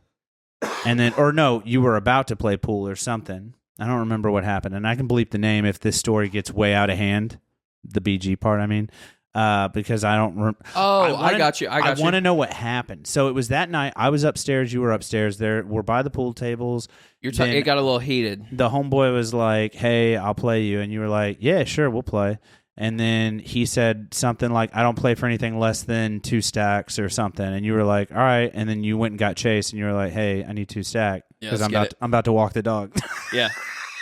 And then, or no, you were about to play pool or something. I don't remember what happened. And I can bleep the name if this story gets way out of hand. The BG part, I mean. Because I don't I got you. I want to know what happened. So it was that night. I was upstairs. You were upstairs. We're by the pool tables. It got a little heated. The homeboy was like, hey, I'll play you. And you were like, yeah, sure, we'll play. And then he said something like, I don't play for anything less than 2 stacks or something. And you were like, all right. And then you went and got Chase, and you were like, hey, I need 2 stack because I'm about to walk the dog. Yeah.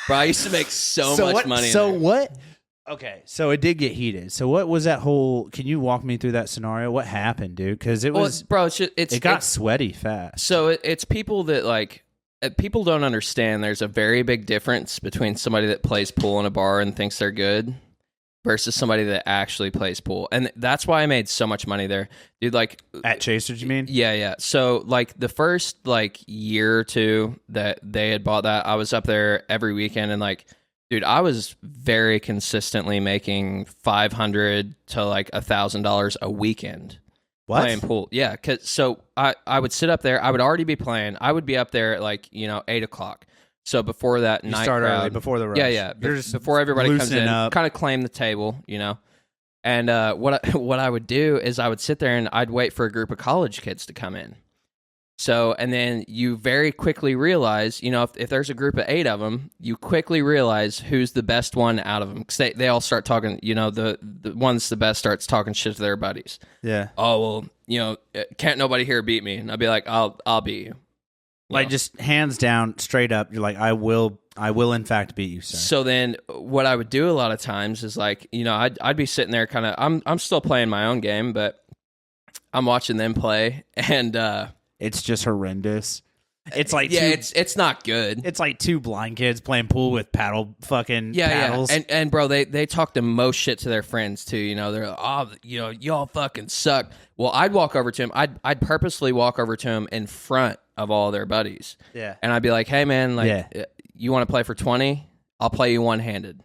Bro, I used to make so much money. So what? Okay, so it did get heated. So what was that whole? Can you walk me through that scenario? What happened, dude? Because it got sweaty fast. So it's people that like people don't understand. There's a very big difference between somebody that plays pool in a bar and thinks they're good versus somebody that actually plays pool, and that's why I made so much money there, dude. Like at Chasers, you mean? Yeah. So like the first like year or two that they had bought that, I was up there every weekend, and like. Dude, I was very consistently making $500 to like $1,000 a weekend playing pool. Yeah, so I would sit up there. I would already be playing. I would be up there at like 8:00. So before that night, start early before the rush. Yeah. Before everybody comes in, kind of claim the table, And what I would do is I would sit there and I'd wait for a group of college kids to come in. So, and then you very quickly realize, if there's a group of 8 of them, you quickly realize who's the best one out of them. Because they all start talking, the one's the best starts talking shit to their buddies. Yeah. Oh, well, can't nobody here beat me. And I'll be like, I'll beat you. Like just hands down, straight up, you're like, I will in fact beat you, sir. So then what I would do a lot of times is like, I'd be sitting there kind of, I'm still playing my own game, but I'm watching them play. And, it's just horrendous. It's like it's not good. It's like 2 blind kids playing pool with paddles. Yeah. And bro, they talk the most shit to their friends too. They're like, y'all fucking suck. Well, I'd walk over to him. I'd purposely walk over to him in front of all their buddies. Yeah. And I'd be like, hey man, you want to play for 20? I'll play you one-handed.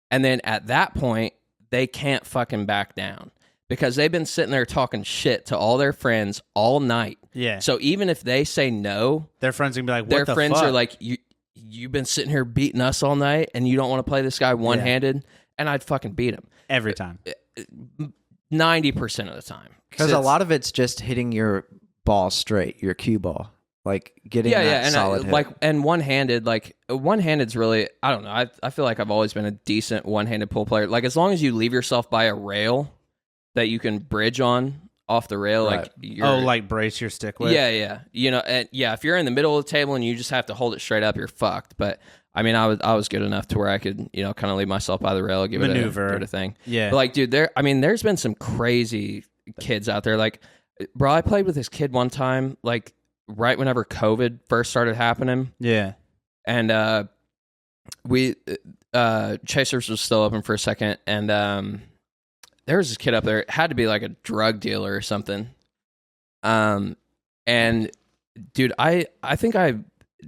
And then at that point, they can't fucking back down. Because they've been sitting there talking shit to all their friends all night. Yeah. So even if they say no, their friends are gonna be like, what their friends are like, you've been sitting here beating us all night, and you don't want to play this guy one-handed, and I'd fucking beat him every time, 90% of the time. Because a lot of it's just hitting your ball straight, your cue ball, like getting that solid hit. And one-handed's really, I don't know. I feel like I've always been a decent one-handed pool player. Like as long as you leave yourself by a rail that you can bridge on off the rail, right. Like brace your stick with. Yeah. If you're in the middle of the table and you just have to hold it straight up, you're fucked. But I mean, I was good enough to where I could, kind of leave myself by the rail, give it a thing. Yeah. But like, dude, there's been some crazy kids out there. Like, bro, I played with this kid one time, like right whenever COVID first started happening. Yeah. And we Chasers was still open for a second, and there was this kid up there. It had to be like a drug dealer or something. And dude, I think I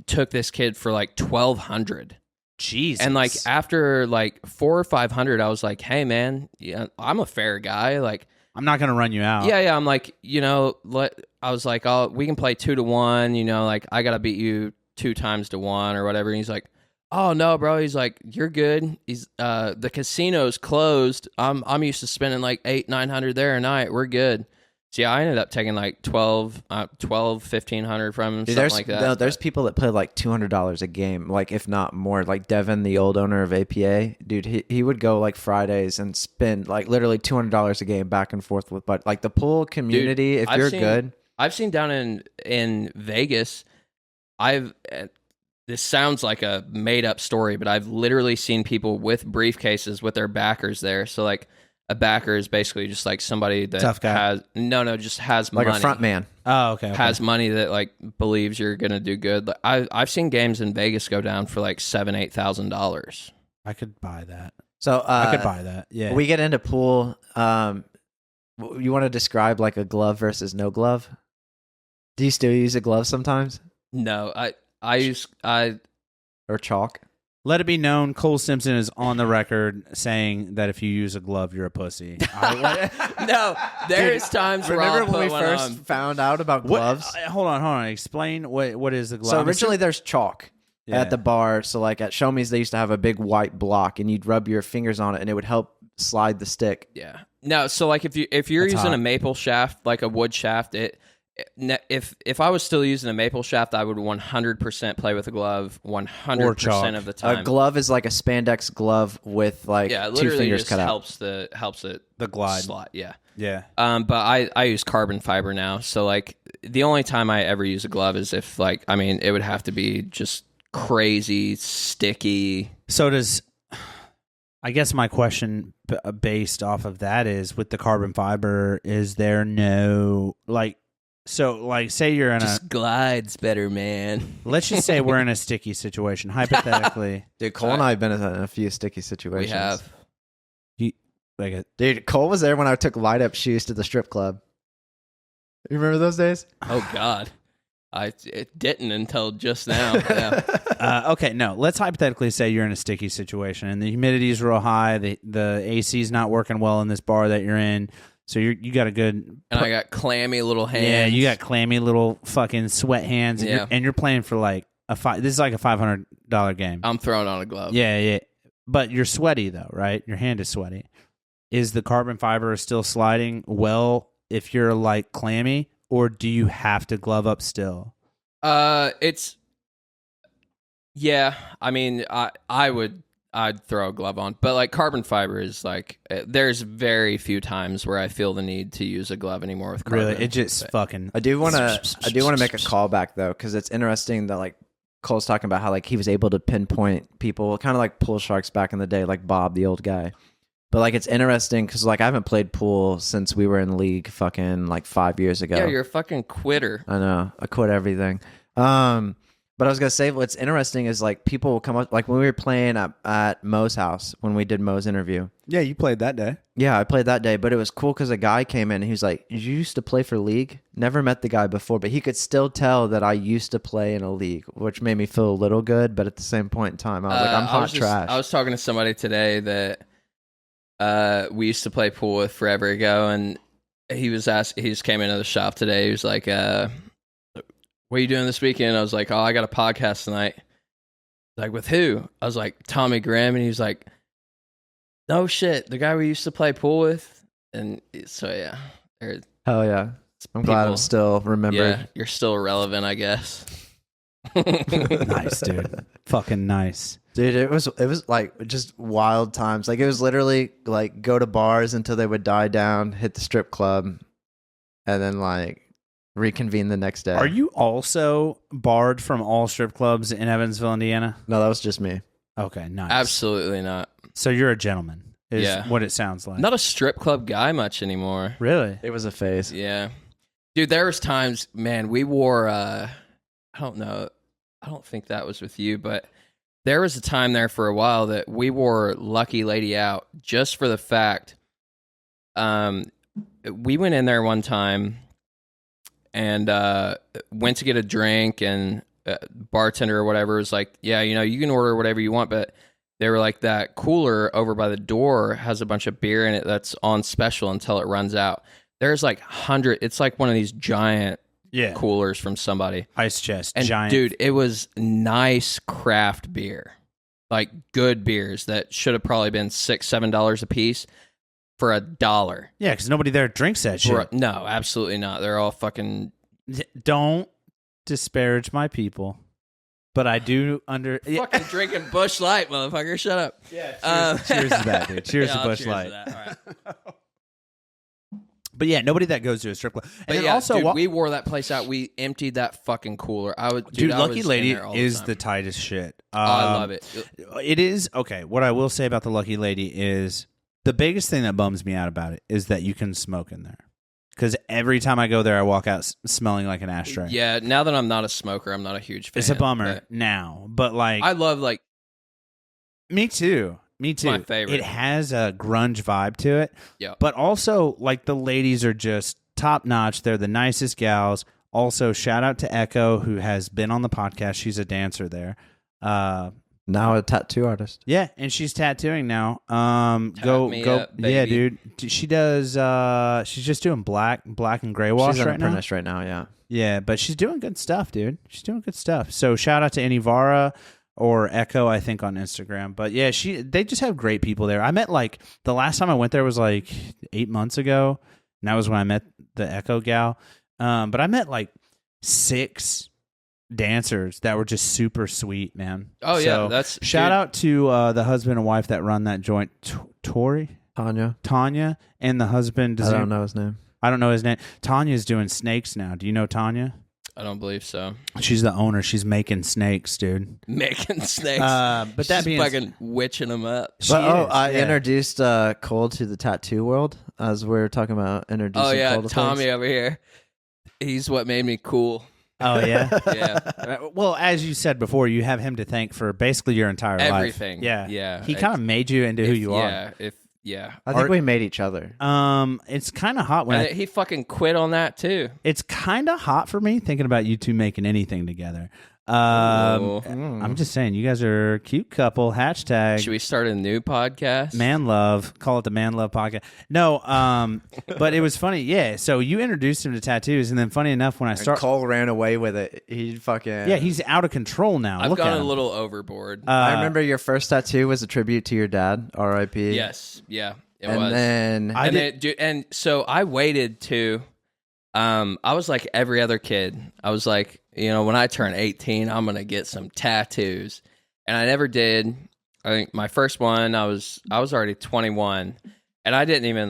took this kid for like $1,200 Jesus. And like after like 400 or 500, I was like, hey man, yeah, I'm a fair guy. Like, I'm not gonna run you out. yeah. I'm like, I was like, we can play 2-1. Like I gotta beat you 2 times to 1 or whatever. And he's like, oh no, bro. He's like, you're good. He's the casino's closed. I'm used to spending like $800-900 there a night. We're good. So yeah, I ended up taking like 1,500 from him, Dude, something like that. No, there's people that play like $200 a game, like if not more. Like Devin, the old owner of APA, dude, he would go like Fridays and spend like literally $200 a game back and forth with. But like the pool community, Dude, if you're good, I've seen down in Vegas. This sounds like a made up story, but I've literally seen people with briefcases with their backers there. So like. A backer is basically just like somebody that Tough guy. just has like money. a front man. Oh, okay. Has money that like believes you're gonna do good. Like, I've seen games in Vegas go down for like $7,000-8,000. I could buy that. So I could buy that. Yeah. We get into pool. You want to describe like a glove versus no glove? Do you still use a glove sometimes No, I use or chalk? Let it be known, Cole Simpson is on the record saying that if you use a glove, you're a pussy. No, there's times where I'll Remember put when we one first on. found out about gloves? Hold on. Explain what is the glove. So originally there's chalk Yeah. at the bar. So like at Show Me's, they used to have a big white block, and you'd rub your fingers on it, and it would help slide the stick. Yeah. No, so like if you're That's using hot. a maple shaft, like a wood shaft, if I was still using a maple shaft, I would 100% play with a glove 100% of the time. A glove is like a spandex glove with like yeah, it 2 literally fingers just cut out. helps it The glide. slot. Yeah. Yeah. But I use carbon fiber now, so like the only time I ever use a glove is if like it would have to be just crazy sticky. So I guess my question based off of that is, with the carbon fiber, is there no say you're in Just glides better, man. let's just say we're in a sticky situation, hypothetically. Dude, Cole and I have been in a few sticky situations. We have. Dude, Cole was there when I took light up shoes to the strip club. You remember those days? Oh God, it didn't until just now. Yeah. Okay, no. Let's hypothetically say you're in a sticky situation and the humidity is real high. The AC is not working well in this bar that you're in. So you got a good, And I got clammy little hands. yeah. You got clammy little fucking sweat hands, and, Yeah. you're playing for like this is like a $500 game. I'm throwing on a glove. Yeah. But you're sweaty though, right? Your hand is sweaty. Is the carbon fiber still sliding well if you're like clammy, or do you have to glove up still? It's. Yeah, I'd throw a glove on, but like carbon fiber is like there's very few times where I feel the need to use a glove anymore with carbon. Really, it just fucking. I do want to make a callback though, because it's interesting that like Cole's talking about how like he was able to pinpoint people, kind of like pool sharks back in the day, like Bob, the old guy. But like it's interesting because like I haven't played pool since we were in league fucking like 5 years ago. Yeah, you're a fucking quitter. I know. I quit everything. But I was gonna say what's interesting is like people will come up, like when we were playing at Mo's house when we did Mo's interview. Yeah, you played that day. Yeah, I played that day, but it was cool because a guy came in and he was like, "You used to play for league?" Never met the guy before, but he could still tell that I used to play in a league, which made me feel a little good. But at the same point in time, I was like, "I'm hot trash." I was talking to somebody today that we used to play pool with forever ago, and he just came into the shop today. He was like, "What are you doing this weekend?" I was like, "Oh, I got a podcast tonight." Like, with who? I was like, Tommy Grimm, and he was like, "No shit, the guy we used to play pool with." And so yeah, Hell yeah! I'm glad I'm still remembered. Yeah, you're still relevant, I guess. Nice, dude. Fucking nice. Dude, it was like just wild times. Like it was literally like go to bars until they would die down, hit the strip club, and then like reconvene the next day. Are you also barred from all strip clubs in Evansville, Indiana? No, that was just me. Okay, nice. Absolutely not. So you're a gentleman, is Yeah. what it sounds like. Not a strip club guy much anymore. Really? It was a phase. Yeah. Dude, there was times, man, we wore, I don't know, I don't think that was with you, but there was a time there for a while that we wore Lucky Lady out just for the fact, we went in there one time and went to get a drink, and bartender or whatever was like, yeah, you can order whatever you want, but they were like, that cooler over by the door has a bunch of beer in it that's on special until it runs out. There's like 100. It's like one of these giant coolers from somebody. Ice chest, and giant. Dude, it was nice craft beer. Like good beers that should have probably been $6-7 a piece for $1. Yeah, because nobody there drinks that shit. No, absolutely not. They're all fucking... Don't disparage my people, but I do fucking drinking Busch Light, motherfucker. Shut up. Yeah, cheers to that, dude. Cheers to Busch Light. All right. But yeah, nobody that goes to a strip club. And but then yeah, also, dude, we wore that place out. We emptied that fucking cooler. Dude, Lucky was Lady in there all is the the tightest shit. I love it. It is okay. What I will say about the Lucky Lady is the biggest thing that bums me out about it is that you can smoke in there. Because every time I go there, I walk out smelling like an ashtray. Yeah, now that I'm not a smoker, I'm not a huge fan. It's a bummer now, but like I love like. Me too. Me too. My favorite. It has a grunge vibe to it. Yeah. But also, like, the ladies are just top notch. They're the nicest gals. Also, shout out to Echo, who has been on the podcast. She's a dancer there. Now a tattoo artist. Yeah, and she's tattooing now. Go. Yeah, dude. She does. She's just doing black and gray wash She's an right now. apprentice right now. Yeah. Yeah, but she's doing good stuff, dude. She's doing good stuff. So shout out to Anivara or Echo, I think, on Instagram. But yeah, they just have great people there. I met the last time I went there was 8 months ago, and that was when I met the Echo gal. But I met 6 dancers that were just super sweet, man. Oh so, yeah, that's shout out to the husband and wife that run that joint, Tanya, and the husband. I don't know his name. I don't know his name. Tanya's doing snakes now. Do you know Tanya? I don't believe so. She's the owner. She's making snakes, dude. Making snakes. But She's that being fucking witching them up. I introduced Cole to the tattoo world as we're talking about introducing. Oh yeah, Cole to Tommy things. over here. He's what made me cool. Oh yeah. Yeah. Well, as you said before, you have him to thank for basically your entire life. Everything. Yeah. Yeah. He kind of made you into who you are. Yeah. I think we made each other. It's kind of hot when And he fucking quit on that too. it's kind of hot for me thinking about you two making anything together. I'm just saying, you guys are a cute couple. Hashtag Should we start a new podcast? Man Love. Call it the Man Love podcast. No, but it was funny. Yeah. So you introduced him to tattoos, and then funny enough, when I started, Cole ran away with it. He fucking he's out of control now. I've Look at gone a him. little overboard. I remember your first tattoo was a tribute to your dad, R.I.P. Yes. Yeah. It and was. then And so I waited to. I was like every other kid. I was like, when I turn 18, I'm gonna get some tattoos, and I never did. I think my first one, I was already 21, and I didn't even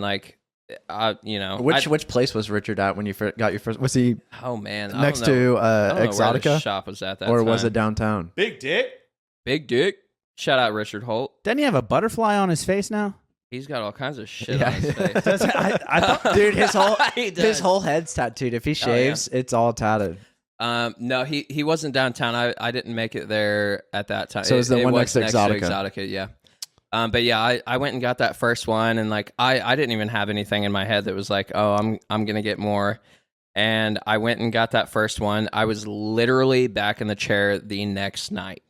which place was Richard at when you got your first? Was he Oh man, next to I don't know where the Exotica, shop was at that or time. was it downtown? Big dick. Big Dick? Shout out Richard Holt. Doesn't he have a butterfly on his face now? He's got all kinds of shit on his face. I thought, Dude, his whole He does. his whole head's tattooed. If he shaves, it's all tatted. No, he wasn't downtown. I didn't make it there at that time. So it was the one next to Exotica. Exotica, yeah. But yeah, I went and got that first one, and I didn't even have anything in my head that was like, oh, I'm gonna get more. And I went and got that first one. I was literally back in the chair the next night.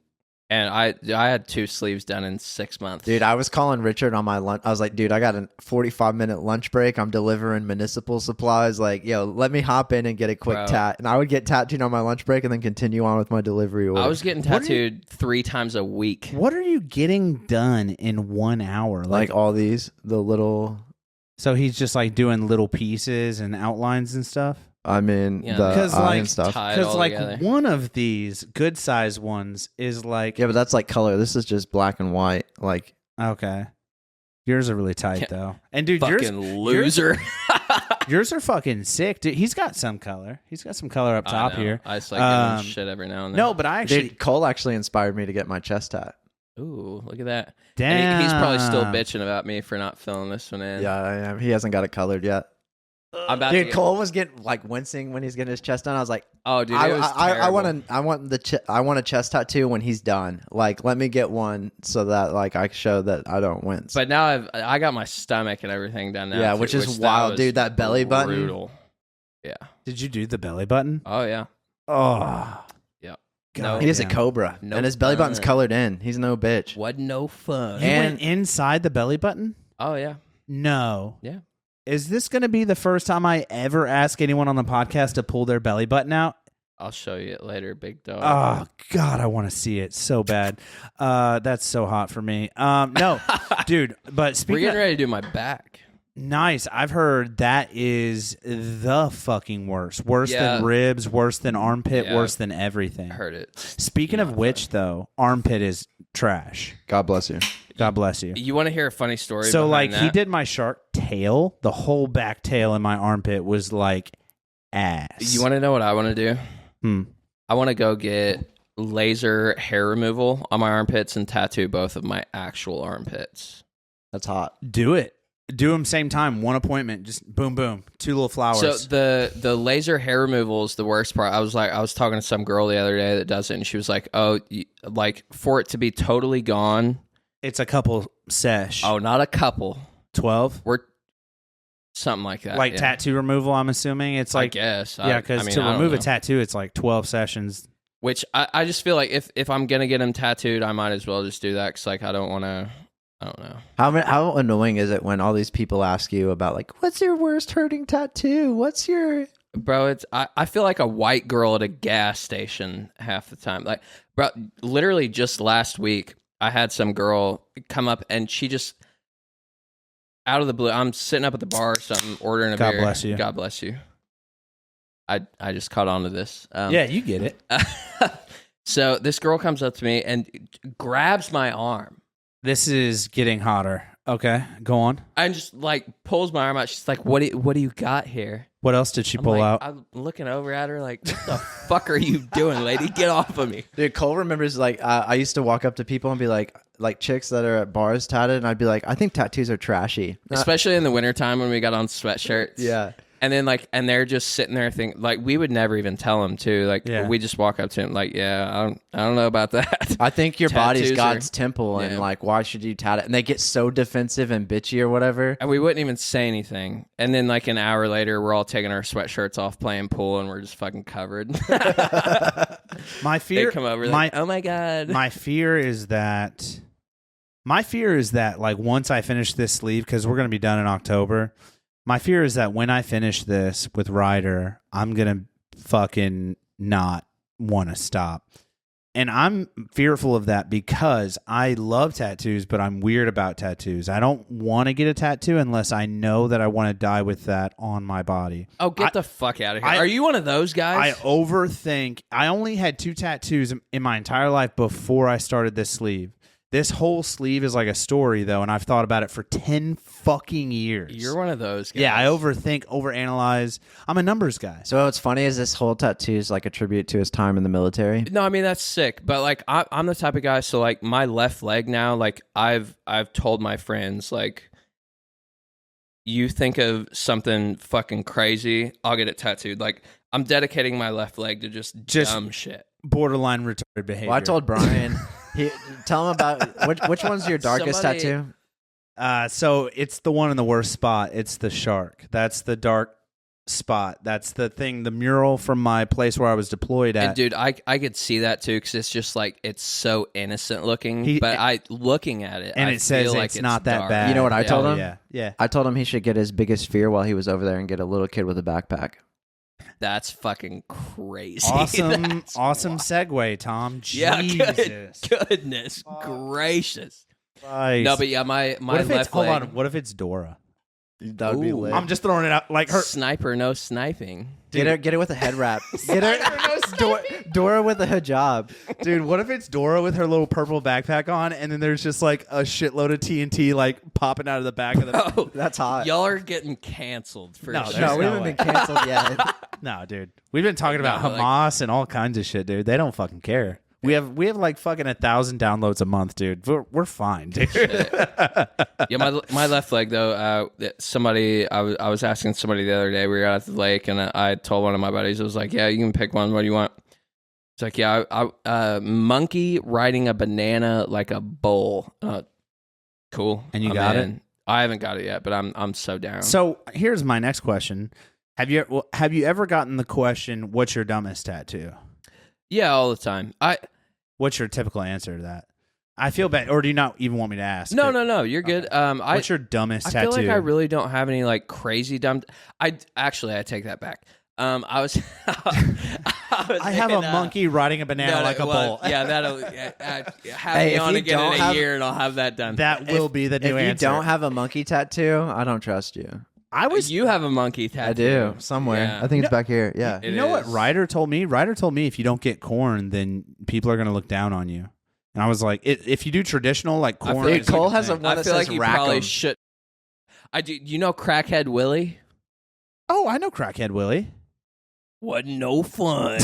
And I had 2 sleeves done in 6 months. Dude, I was calling Richard on my lunch. I was like, dude, I got a 45-minute lunch break. I'm delivering municipal supplies. Like, yo, let me hop in and get a quick tat. And I would get tattooed on my lunch break and then continue on with my delivery order. I was getting tattooed 3 times a week. what are you getting done in 1 hour? like all these, the little... So he's just doing little pieces and outlines and stuff? I mean, Yeah, the because, eye and stuff. tie it Because all together. one of these good size ones is Yeah, but that's like color. This is just black and white. Like, okay. Yours are really tight though, and dude, Fucking loser. yours are fucking sick, dude. He's got some color. He's got some color up top I know. here. I just like giving him shit every now and then. No, but I actually, dude, Cole actually inspired me to get my chest tat. Ooh, look at that. damn, And he's probably still bitching about me for not filling this one in. Yeah, I am. He hasn't got it colored yet. I'm about to Dude, get- Cole was getting wincing when he's getting his chest done. I was like, Oh, dude, it was I want a chest tattoo when he's done. Like, let me get one so that I show that I don't wince. But now I got my stomach and everything done now. Yeah, too, which is that wild, was dude. That belly button. brutal. Yeah. Did you do the belly button? Oh yeah. Oh, Yeah. God, He is a damn. cobra, No and his belly button's fun. colored in. He's no bitch. What no fun. You And- went inside the belly button? Oh yeah. No. Yeah. Is this going to be the first time I ever ask anyone on the podcast to pull their belly button out? I'll show you it later, big dog. Oh God, I want to see it so bad. That's so hot for me. No, dude. But We're speaking getting of, ready to do my back. nice, I've heard that is the fucking worst. Worse Yeah. than ribs. Worse than armpit. Yeah. Worse than everything. I heard it. Speaking of which, though, armpit is trash. God bless you. God bless you. You want to hear a funny story? So, behind like, that? he did my shark tail. The whole back tail in my armpit was like ass. You want to know what I want to do? Hmm. I want to go get laser hair removal on my armpits and tattoo both of my actual armpits. That's hot. Do it. Do them same time. One appointment. Just boom, boom. 2 little flowers. So the laser hair removal is the worst part. I was talking to some girl the other day that does it, and she was like, "Oh, like for it to be totally gone." It's a couple sesh. Oh, not a couple. 12? We're something like that. Like yeah. tattoo removal, I'm assuming. It's I like, guess. yeah, because to I don't remove a know. tattoo, it's like 12 sessions. Which I just feel like if I'm gonna get them tattooed, I might as well just do that because like I don't want to. I don't know. How annoying is it when all these people ask you about like, what's your worst hurting tattoo? What's your Bro, it's I feel like a white girl at a gas station half the time. Like, bro, literally just last week, I had some girl come up and she just out of the blue. I'm sitting up at the bar or something, ordering a God beer. bless you. God bless you. I just caught on to this. Yeah, you get it. So this girl comes up to me and grabs my arm. This is getting hotter. Okay, go on. And just like pulls my arm out. She's like, "What do you got here?" What else did she I'm pull like, out? I'm looking over at her like, "What the fuck are you doing, lady? Get off of me!" Dude, Cole remembers like I used to walk up to people and be like chicks that are at bars tatted, and I'd be like, I think tattoos are trashy. Especially in the wintertime when we got on sweatshirts. Yeah. And then and they're just sitting there thinking, like, we would never even tell them to. Like, Yeah. we just walk up to them like, yeah, I don't know about that. I think your body's Tattoos God's are- temple, and yeah. like, why should you tat it? And they get so defensive and bitchy or whatever. And we wouldn't even say anything. And then like an hour later, we're all taking our sweatshirts off playing pool and we're just fucking covered. My They fear. come over my like, oh my God. my fear is that. My fear is that like once I finish this sleeve, because we're gonna be done in October. My fear is that when I finish this with Ryder, I'm gonna fucking not want to stop. And I'm fearful of that because I love tattoos, but I'm weird about tattoos. I don't want to get a tattoo unless I know that I want to die with that on my body. Oh, get the fuck out of here. I- Are you one of those guys? I overthink. I only had 2 tattoos in my entire life before I started this sleeve. This whole sleeve is like a story, though, and I've thought about it for 10 fucking years. You're one of those guys. Yeah, I overthink, overanalyze. I'm a numbers guy. So what's funny is this whole tattoo is like a tribute to his time in the military. No, I mean that's sick, but like I'm the type of guy. So like my left leg now, like I've told my friends like, you think of something fucking crazy, I'll get it tattooed. Like I'm dedicating my left leg to just dumb shit. Borderline retarded behavior. Well, I told Brian, tell him about which one's your darkest Somebody- tattoo? So it's the one in the worst spot. It's the shark. That's the dark spot. That's the thing, the mural from my place where I was deployed at. And dude, I could see that too because it's just like it's so innocent looking. But looking at it, and I it says feel like it's not that dark. bad. You know what I told him? Yeah. I told him he should get his biggest fear while he was over there and get a little kid with a backpack. That's fucking crazy. Awesome, That's awesome wild. segue, Tom. Yeah, Jesus. goodness gracious. Christ. No, but yeah, my what if left it's, hold leg. on, what if it's Dora? That would be Ooh. lit. I'm just throwing it out like her. Sniper, no sniping. Get her with a head wrap. Get her Dora with a hijab. Dude, what if it's Dora with her little purple backpack on, and then there's just like a shitload of TNT like popping out of the back of the. Oh, That's hot. y'all are getting canceled for No, sure. there's No, we no haven't way. been canceled yet. No, dude, we've been talking about No, like- Hamas and all kinds of shit, dude. They don't fucking care. We have like fucking 1,000 downloads a month, dude. We're fine, dude. Yeah, my left leg though. Somebody, I was asking somebody the other day. We were out at the lake, and I told one of my buddies, I was like, "Yeah, you can pick one. What do you want?" It's like, "Yeah, monkey riding a banana like a bull." Cool. And you I'm got in. I haven't got it yet, but I'm so down. So here's my next question: Have you ever gotten the question, "What's your dumbest tattoo?" Yeah, all the time. What's your typical answer to that? I feel bad, or do you not even want me to ask? No. You're good. What's your dumbest tattoo? I feel like I really don't have any like crazy dumb. I take that back. I was I have a monkey riding a banana like a bull. Yeah, that'll have me on again in a year, and I'll have that done. That will be the new answer. If you don't have a monkey tattoo, I don't trust you. You have a monkey tattoo. I do somewhere. Yeah. I think it's back here. Yeah. You know what Ryder told me? Ryder told me if you don't get corn, then people are going to look down on you. And I was like, if you do traditional like corn, Cole has a one I that feel says like you rack probably 'em. should. I do. You know, Crackhead Willie. Oh, I know Crackhead Willie. Wasn't no fun.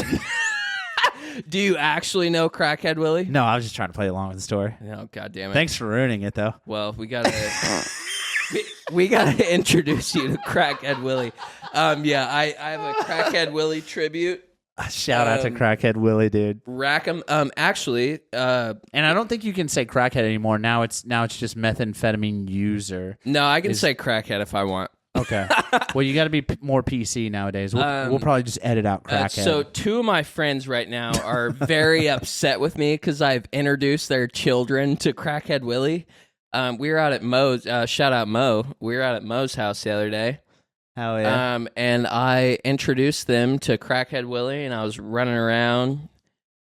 Do you actually know Crackhead Willie? No, I was just trying to play along with the story. No, God damn it. Thanks for ruining it, though. Well, we gotta we gotta introduce you to Crackhead Willie. Yeah, I have a Crackhead Willie tribute. Shout out to Crackhead Willie, dude. Rackham. Actually, and I don't think you can say crackhead anymore. Now it's just methamphetamine user. No, I can say crackhead if I want. Okay. Well, you got to be more PC nowadays. We'll probably just edit out crackhead. So 2 of my friends right now are very upset with me because I've introduced their children to Crackhead Willie. We were out at Mo's. Shout out Mo. We were out at Mo's house the other day. Hell yeah. And I introduced them to Crackhead Willie, and I was running around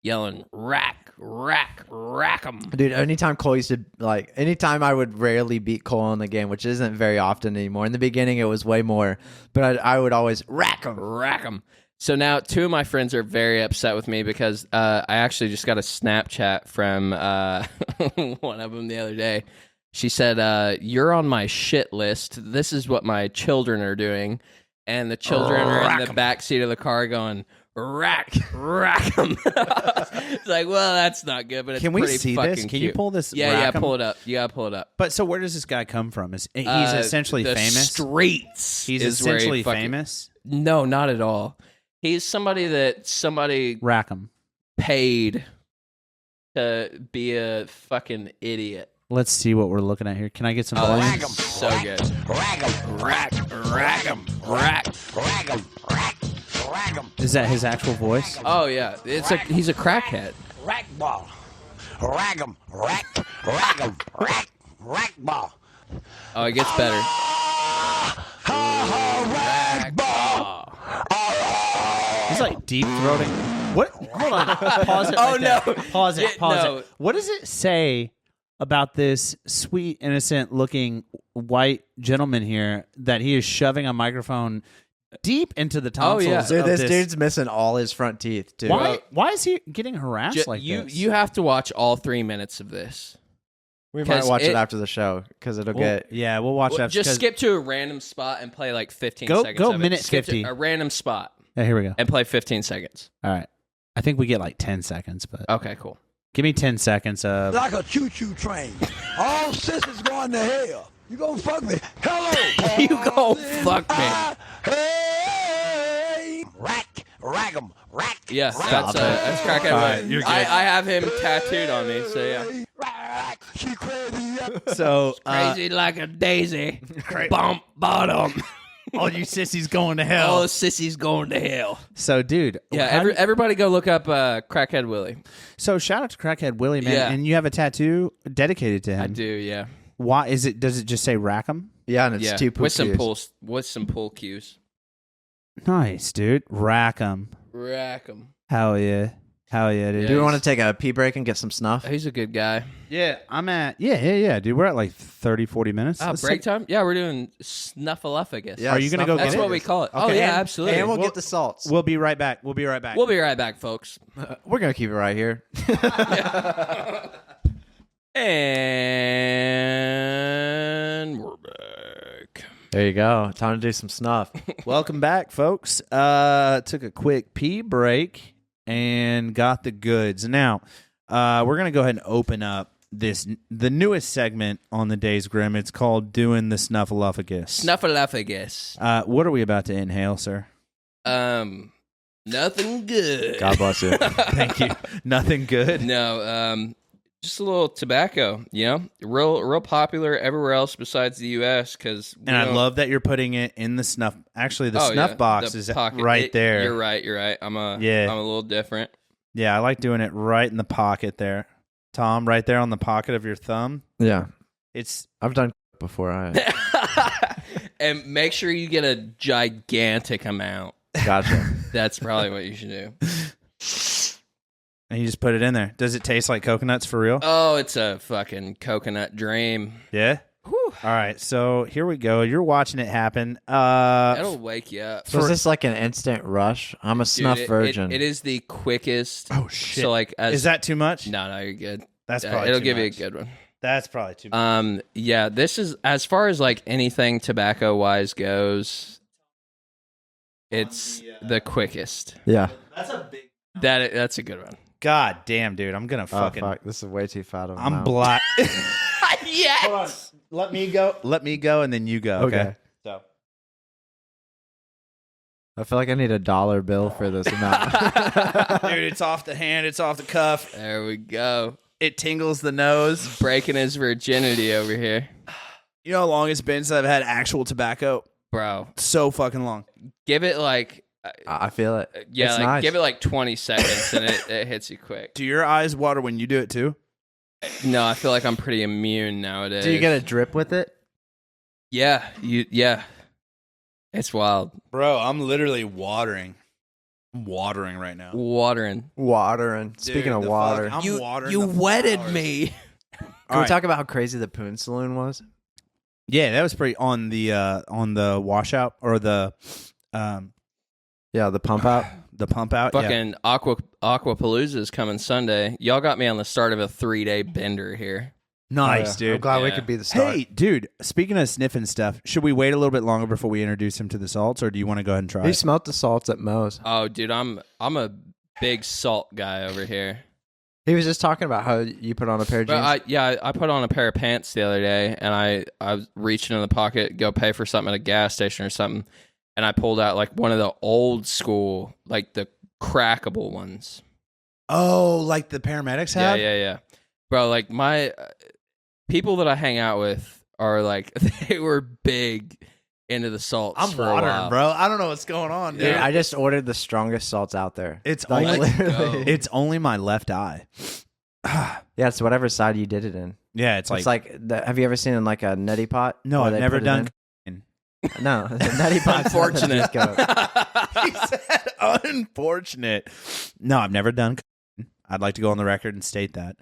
yelling, rack 'em. Dude, anytime I would rarely beat Cole in the game, which isn't very often anymore. In the beginning, it was way more, but I would always rack 'em. So now 2 of my friends are very upset with me because I actually just got a Snapchat from one of them the other day. She said, you're on my shit list. This is what my children are doing. And the children are in the back seat of the car going, rack 'em. It's like, well, that's not good, but it's Can we pretty see fucking this? Can cute. you pull this? Yeah, pull it up. You gotta pull it up. But so where does this guy come from? He's essentially the famous? Streets. He's is where essentially he fucking- famous? No, not at all. He's somebody Rack 'em. paid to be a fucking idiot. Let's see what we're looking at here. Can I get some Oh, volume? this is so good. Rack 'em. Is that his actual voice? Oh yeah, he's a crackhead. Rack ball. Rag 'em. Rack ball. Oh, it gets better. Rag ball. He's like deep throating. What? Hold on. Pause it. Oh, right there. no. Pause it. Yeah, Pause no. it. What does it say about this sweet, innocent-looking white gentleman here that he is shoving a microphone deep into the tonsils? Oh, yeah. Dude, of this this dude's missing all his front teeth, too. Why is he getting harassed like this? You have to watch all 3 minutes of this. We might 'Cause watch it it- after the show because it'll get. Yeah, we'll watch that. Just skip to a random spot and play like 15 Go- seconds. go of it. minute Skip to 50. a random spot Yeah, here we go. and play 15 seconds. All right. I think we get like 10 seconds, but Okay, cool. give me 10 seconds of... Like a choo-choo train. All sisters going to hell. You gonna fuck me? Hello. You gon' fuck me. Hey. Rag 'em. Rack. Yeah, Stop that's Crackhead All right, Willie. you're good. I have him tattooed on me, so yeah. Rack. She crazy. So, Crazy like a daisy. Bump bottom. all you sissies going to hell. All the sissies going to hell. So, dude. Yeah, how do- everybody go look up Crackhead Willie. So, shout out to Crackhead Willie, man. Yeah. And you have a tattoo dedicated to him. I do, yeah. Why is it? Does it just say rack 'em? Yeah, and it's Yeah, two with some cues. pull cues. Nice, dude. Rack 'em. Rack 'em. Hell yeah. Hell yeah, dude. Yeah. Do we want to take a pee break and get some snuff? He's a good guy. Yeah, I'm at. Yeah, dude. We're at like 30, 40 minutes. Oh, Let's break take- time? Yeah, we're doing snuffleupagus. Yeah, Are you gonna go That's get what it? we call it. Oh, Okay, yeah, and- absolutely. And we'll get the salts. We'll be right back. We'll be right back. We'll be right back, folks. We're going to keep it right here. And we're back. There you go. Time to do some snuff. Welcome back, folks. Took a quick pee break and got the goods. Now, we're gonna go ahead and open up the newest segment on the Days Grimm. It's called "Doing the Snuffleupagus." Snuffleupagus. What are we about to inhale, sir? Nothing good. God bless you. Thank you. Nothing good. No, just a little tobacco, you know? Real popular everywhere else besides the U.S. because And I love that you're putting it in the snuff. Actually, the Oh, snuff yeah, box the is pocket. right there. You're right. I'm a Yeah. little different. Yeah, I like doing it right in the pocket there. Tom, right there on the pocket of your thumb. Yeah. It's I've done before. And make sure you get a gigantic amount. Gotcha. That's probably what you should do. and you just put it in there. Does it taste like coconuts for real? Oh, it's a fucking coconut dream. Yeah. Whew. All right, so here we go. You're watching it happen. That'll wake you up. So is this like an instant rush? I'm a snuff virgin. It is the quickest. Oh shit! So like, is that too much? No, you're good. That's probably it'll too give you a much. good one. That's probably too much. Yeah, this is as far as like anything tobacco wise goes. It's the quickest. Yeah. That's a big. That's a good one. God damn, dude! I'm gonna fucking. Oh fuck! This is way too fat of a I'm mouth. black. Yes. Hold on. Let me go, and then you go. Okay. So. I feel like I need $1 bill for this amount. Dude, it's off the hand. It's off the cuff. There we go. It tingles the nose. Breaking his virginity over here, You know how long it's been since I've had actual tobacco? bro. So fucking long. Give it like I feel it. yeah, It's like nice. give it like 20 seconds and it hits you quick. Do your eyes water when you do it too? No, I feel like I'm pretty immune nowadays. Do you get a drip with it? Yeah, yeah. It's wild. Bro, I'm literally watering. I'm watering right now. Watering. Watering. Speaking of water, I'm watering. You the wetted flowers. me. can All we right. talk about how crazy the Poon Saloon was? Yeah, that was pretty on the washout or the Yeah, the pump out. the pump out. Yeah. Fucking Aquapalooza is coming Sunday. Y'all got me on the start of a 3-day bender here. Nice, I'm dude. glad we Yeah. could be the start. Hey, dude, speaking of sniffing stuff, should we wait a little bit longer before we introduce him to the salts, or do you want to go ahead and try He it? smelt the salts at Moe's. Oh, dude, I'm a big salt guy over here. He was just talking about how you put on a pair of jeans. But I put on a pair of pants the other day, and I was reaching in the pocket, go pay for something at a gas station or something, and I pulled out like one of the old school, like the crackable ones. Oh, like the paramedics Yeah, have? yeah. Bro, like my people that I hang out with are like they were big into the salts. I'm for a watering, while. bro. I don't know what's going on, dude. Dude, I just ordered the strongest salts out there. It's Like, only literally. it's only my left eye. Yeah, it's whatever side you did it in. Yeah, it's like, have you ever seen in like a neti pot? no, where I've they never put it done. in? No, the neti pot. Unfortunate. He said unfortunate. No, I've never done. I'd like to go on the record and state that.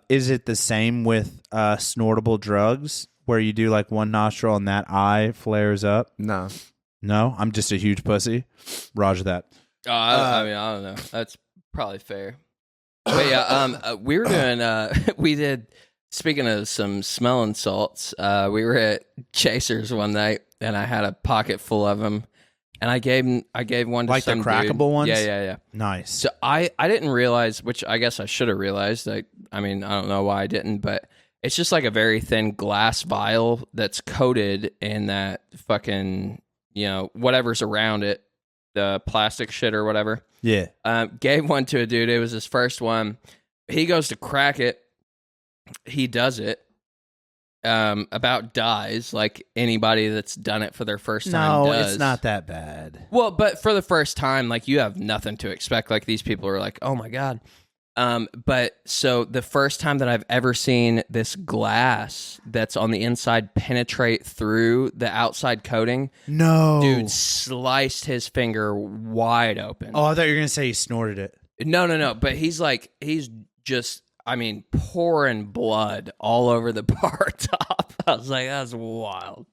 Is it the same with snortable drugs where you do like one nostril and that eye flares up? No. No, I'm just a huge pussy. Roger that. Oh, I mean, I don't know. That's probably fair. But yeah, we were doing. We did. Speaking of some smelling salts, we were at Chasers one night, and I had a pocket full of them, and I gave one to Like the some crackable dude. ones? Yeah. Nice. So I didn't realize, which I guess I should have realized. I mean, I don't know why I didn't, but it's just like a very thin glass vial that's coated in that fucking, whatever's around it, the plastic shit or whatever. Yeah. Gave one to a dude. It was his first one. He goes to crack it. He does it. About dies like anybody that's done it for their first time No, does. it's not that bad. Well, but for the first time, like you have nothing to expect. Like these people are like, oh my God. But so the first time that I've ever seen this glass that's on the inside penetrate through the outside coating, No. dude sliced his finger wide open. Oh, I thought you were going to say he snorted it. No. But he's just, pouring blood all over the bar top. I was like, that's wild.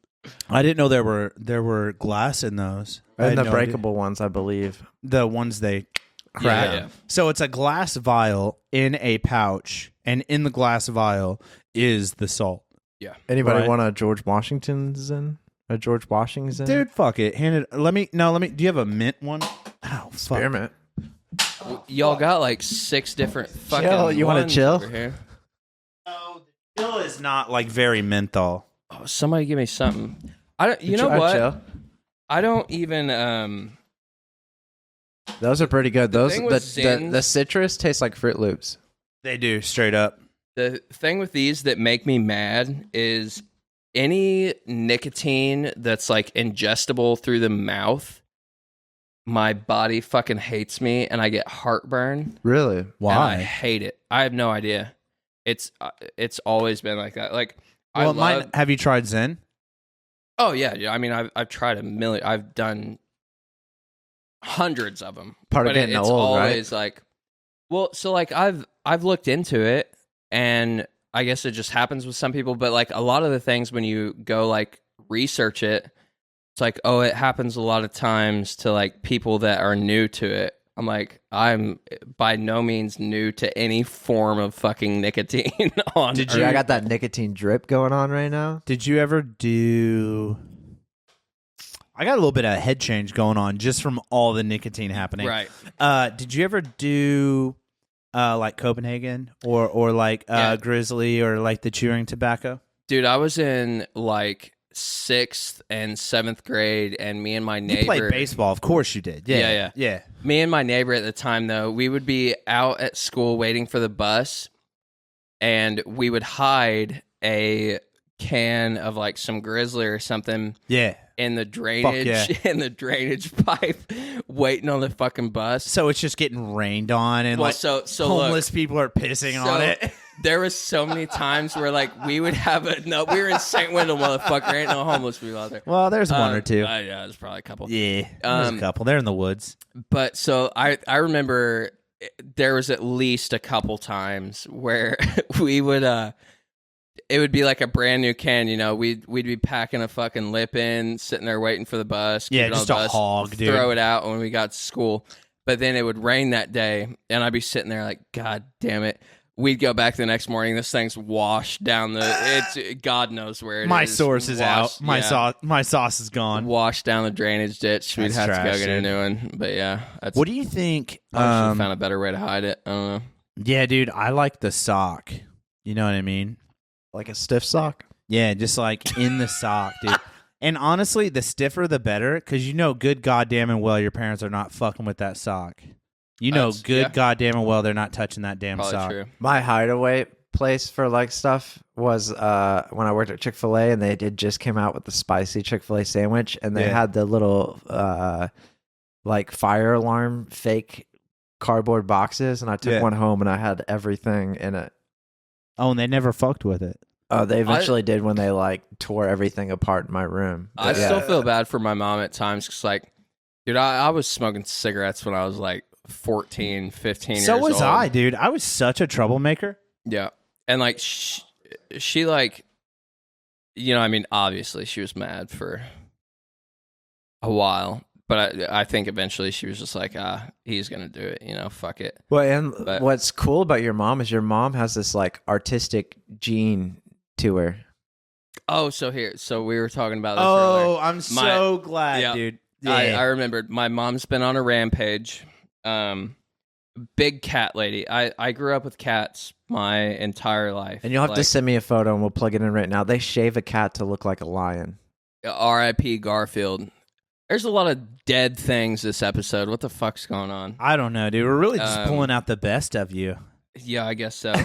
I didn't know there were glass in those. I And had the no breakable ones, I believe. idea. The ones they crack. Yeah. So it's a glass vial in a pouch, and in the glass vial is the salt. Anybody Right. want a George Washington? A George Washington? Dude, fuck it. Hand it. Let me. Do you have a mint one? Oh, fuck. Spearmint. Y'all got like 6 different fucking Chill, you wanna ones chill? over here. No, the chill is not like very menthol. Oh, somebody give me something. I don't. You know Try what? chill. I don't even. Those are pretty good. Those thing the with Zins- the citrus tastes like Fruit Loops. They do straight up. The thing with these that make me mad is any nicotine that's like ingestible through the mouth. my body fucking hates me and I get heartburn. Really? Why? And I hate it. I have no idea. It's always been like that. Like, have you tried Zen? Oh yeah. I mean, I've tried a million. I've done hundreds of them. Part of getting it's old, always right? like, well, so like I've looked into it, and I guess it just happens with some people. But like a lot of the things when you go like research it, it's like, oh, it happens a lot of times to like people that are new to it. I'm like, I'm by no means new to any form of fucking nicotine on Did Earth. you? I got that nicotine drip going on right now. Did you ever do... I got a little bit of head change going on just from all the nicotine happening. Right. Did you ever do like Copenhagen or like Grizzly or like the chewing tobacco? Dude, I was in like 6th and 7th grade, and me and my neighbor... You played baseball, of course you did. Yeah. Me and my neighbor at the time, though, we would be out at school waiting for the bus, and we would hide a can of like some Grizzly or something in the drainage pipe, waiting on the fucking bus. So it's just getting rained on, and so homeless people are pissing on it. There was so many times where like we would have we were in St. Wendell, motherfucker. Ain't no homeless people out there. Well, there's one or two. Yeah, there's probably a couple. Yeah, there's a couple. They're in the woods. But so I remember there was at least a couple times where we would it would be like a brand new can, you know. We'd be packing a fucking lip in, sitting there waiting for the bus. Yeah, keep it on just the a bus, hog, dude. Throw it out when we got to school. But then it would rain that day, and I'd be sitting there like, God damn it. We'd go back the next morning. This thing's washed down it's God knows where it is. My source is out. My sauce is gone. Washed down the drainage ditch. We'd That's have trash, to go get a dude. new one. But yeah, What do you think? I should have found a better way to hide it. I don't know. Yeah, dude, I like the sock. You know what I mean? Like a stiff sock? Yeah, just like in the sock, dude. And honestly, the stiffer the better, because you know good goddamn and well your parents are not fucking with that sock. You know goddamn and well they're not touching that damn Probably sock. true. My hideaway place for like stuff was when I worked at Chick-fil-A, and they just came out with the spicy Chick-fil-A sandwich, and they had the little like fire alarm fake cardboard boxes, and I took one home and I had everything in it. Oh, and they never fucked with it. Oh, they eventually did when they like tore everything apart in my room. I still feel bad for my mom at times because, like, dude, I was smoking cigarettes when I was like 14, 15 years old. So was I, dude. I was such a troublemaker. Yeah. And like, she like, you know, I mean, obviously she was mad for a while. But I think eventually she was just like, he's going to do it, you know, fuck it. Well, what's cool about your mom is your mom has this like artistic gene to her. Oh, so we were talking about this earlier. Oh, I'm so glad, dude. Yeah. I remembered my mom's been on a rampage. Big cat lady. I grew up with cats my entire life. And you'll have to send me a photo and we'll plug it in right now. They shave a cat to look like a lion. R.I.P. Garfield. There's a lot of dead things this episode. What the fuck's going on? I don't know, dude. We're really just pulling out the best of you. Yeah, I guess so.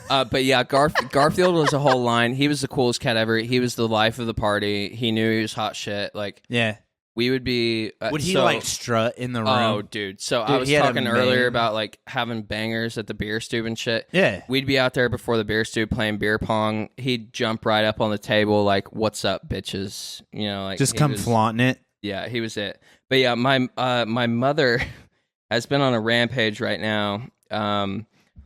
But yeah, Garfield was a whole line. He was the coolest cat ever. He was the life of the party. He knew he was hot shit. Like, yeah. We would be... would he, like, strut in the room? Oh, dude. So I was talking earlier about, like, having bangers at the beer stube and shit. Yeah. We'd be out there before the beer stube playing beer pong. He'd jump right up on the table like, what's up, bitches? You know, like... Just come flaunting it. Yeah, he was it. But yeah, my mother has been on a rampage right now.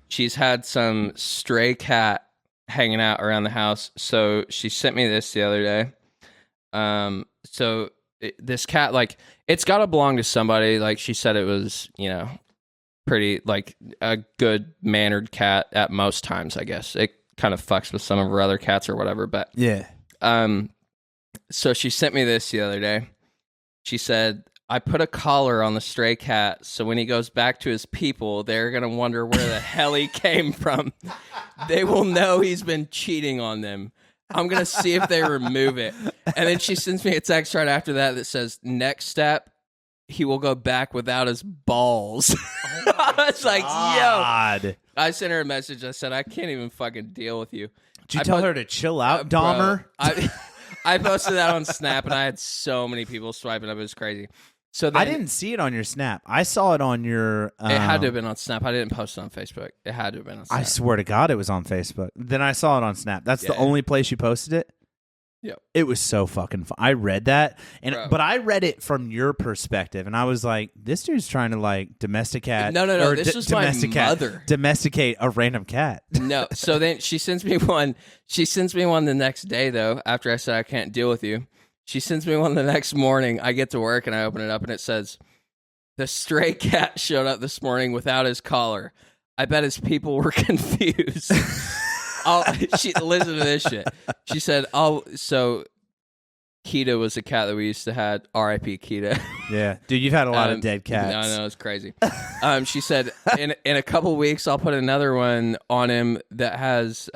She's had some stray cat hanging out around the house. So she sent me this the other day. This cat, like, it's got to belong to somebody. Like, she said it was, you know, pretty, like, a good mannered cat at most times, I guess. It kind of fucks with some of her other cats or whatever, but yeah. So she sent me this the other day. She said, I put a collar on the stray cat, so when he goes back to his people, they're going to wonder where the hell he came from. They will know he's been cheating on them. I'm going to see if they remove it. And then she sends me a text right after that says, next step, he will go back without his balls. I was like, yo. I sent her a message. I said, I can't even fucking deal with you. Did you tell her to chill out, Dahmer? I posted that on Snap, and I had so many people swiping up. It was crazy. So then, I didn't see it on your Snap. I saw it on your. It had to have been on Snap. I didn't post it on Facebook. It had to have been on Snap. I swear to God, it was on Facebook. Then I saw it on Snap. That's the only place you posted it. Yep. It was so fucking fun. I read that, Bro. but I read it from your perspective, and I was like, "This dude's trying to like domesticate." No. or This was my mother. Domesticate a random cat. No. So then she sends me one. She sends me one the next day, though, after I said I can't deal with you. She sends me one the next morning. I get to work, and I open it up, and it says, "The stray cat showed up this morning without his collar. I bet his people were confused." She listen to this shit. She said, "Oh, so Kita was a cat that we used to have. R.I.P. Kita." Yeah, dude, you've had a lot of dead cats. No, it's crazy. She said, "In a couple weeks, I'll put another one on him that has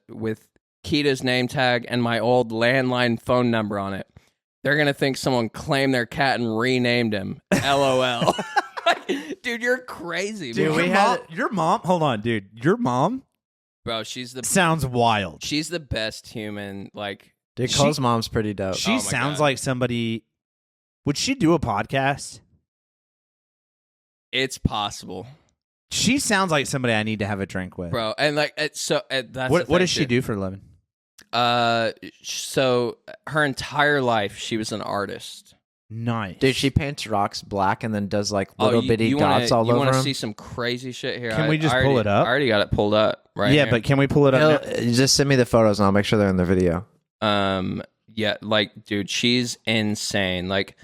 with Kita's name tag and my old landline phone number on it. They're gonna think someone claimed their cat and renamed him. LOL." Dude, you're crazy, Dude, man. your mom. Hold on, dude. Your mom, Bro, she's the sounds wild. She's the best human. Like, Dude, Cole's mom's pretty dope. She my sounds God. like somebody. Would she do a podcast? it's possible, She sounds like somebody I need to have a drink with. bro. And like, that's What the thing, does she too. do for a living? So her entire life, she was an artist. Nice, Dude, she paints rocks black and then does like little bitty wanna, dots all you over wanna them. see some crazy shit here? Can we just I pull already- it up? I already got it pulled up. Right. yeah, here. but can we pull it up? now? Just send me the photos and I'll make sure they're in the video. Yeah, like, dude, she's insane. Like,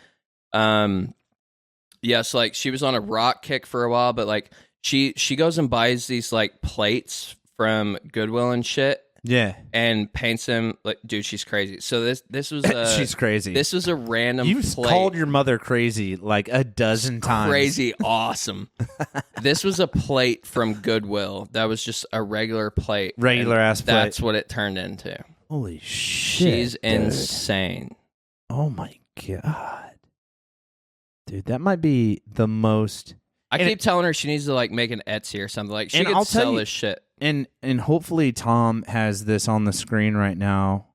yes, like she was on a rock kick for a while, but like she goes and buys these like plates from Goodwill and shit Yeah, and paints them. Like, dude, she's crazy. So this was she's crazy. This was a random You've plate. called your mother crazy like a dozen times. Crazy awesome. This was a plate from Goodwill that was just a regular plate. Regular and ass plate. That's what it turned into. Holy shit! She's dude. insane. Oh my god, dude, that might be the most. I And keep telling her she needs to like make an Etsy or something. Like, she And could I'll tell sell you- this shit. And hopefully Tom has this on the screen right now.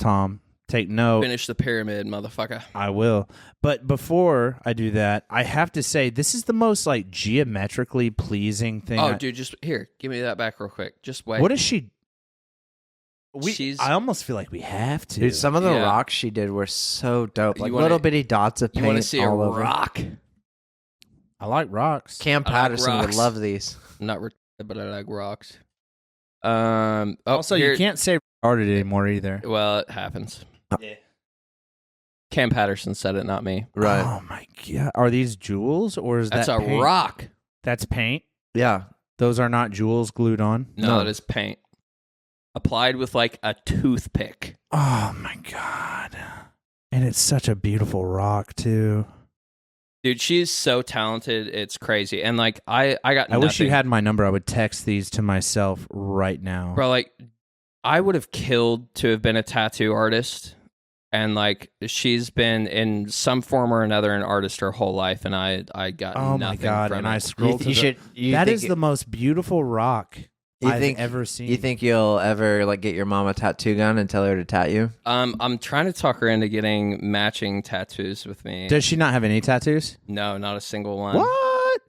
Tom, take note. Finish the pyramid, motherfucker. I will. But before I do that, I have to say this is the most like geometrically pleasing thing. Oh, dude, just here, give me that back real quick. Just wait. What is she? She's- I almost feel like we have to. Dude, some of the Yeah. rocks she did were so dope. You Like wanna- little bitty dots of you paint want to see a all over. rock? I like rocks. Cam I like Patterson would rocks. love these. Not retarded, but I like rocks. Also, here- you can't say retarded anymore either. Well, it happens. Yeah. Cam Patterson said it, not me. Right. Oh my god. Are these jewels or is That's that a paint? rock. That's paint. Yeah. Those are not jewels glued on. No, it is paint. Applied with like a toothpick. Oh my god. And it's such a beautiful rock too. Dude, she's so talented. It's crazy. And like, I got I wish you nothing. had my number. I would text these to myself right now. Bro, like, I would have killed to have been a tattoo artist. And like, she's been in some form or another an artist her whole life, and I got Oh nothing my god! from And it. I scrolled. You to should. You that think, is the most beautiful rock You I've think- ever seen. You think you'll ever like get your mom a tattoo gun and tell her to tat you? I'm trying to talk her into getting matching tattoos with me. Does she not have any tattoos? No, not a single one. What?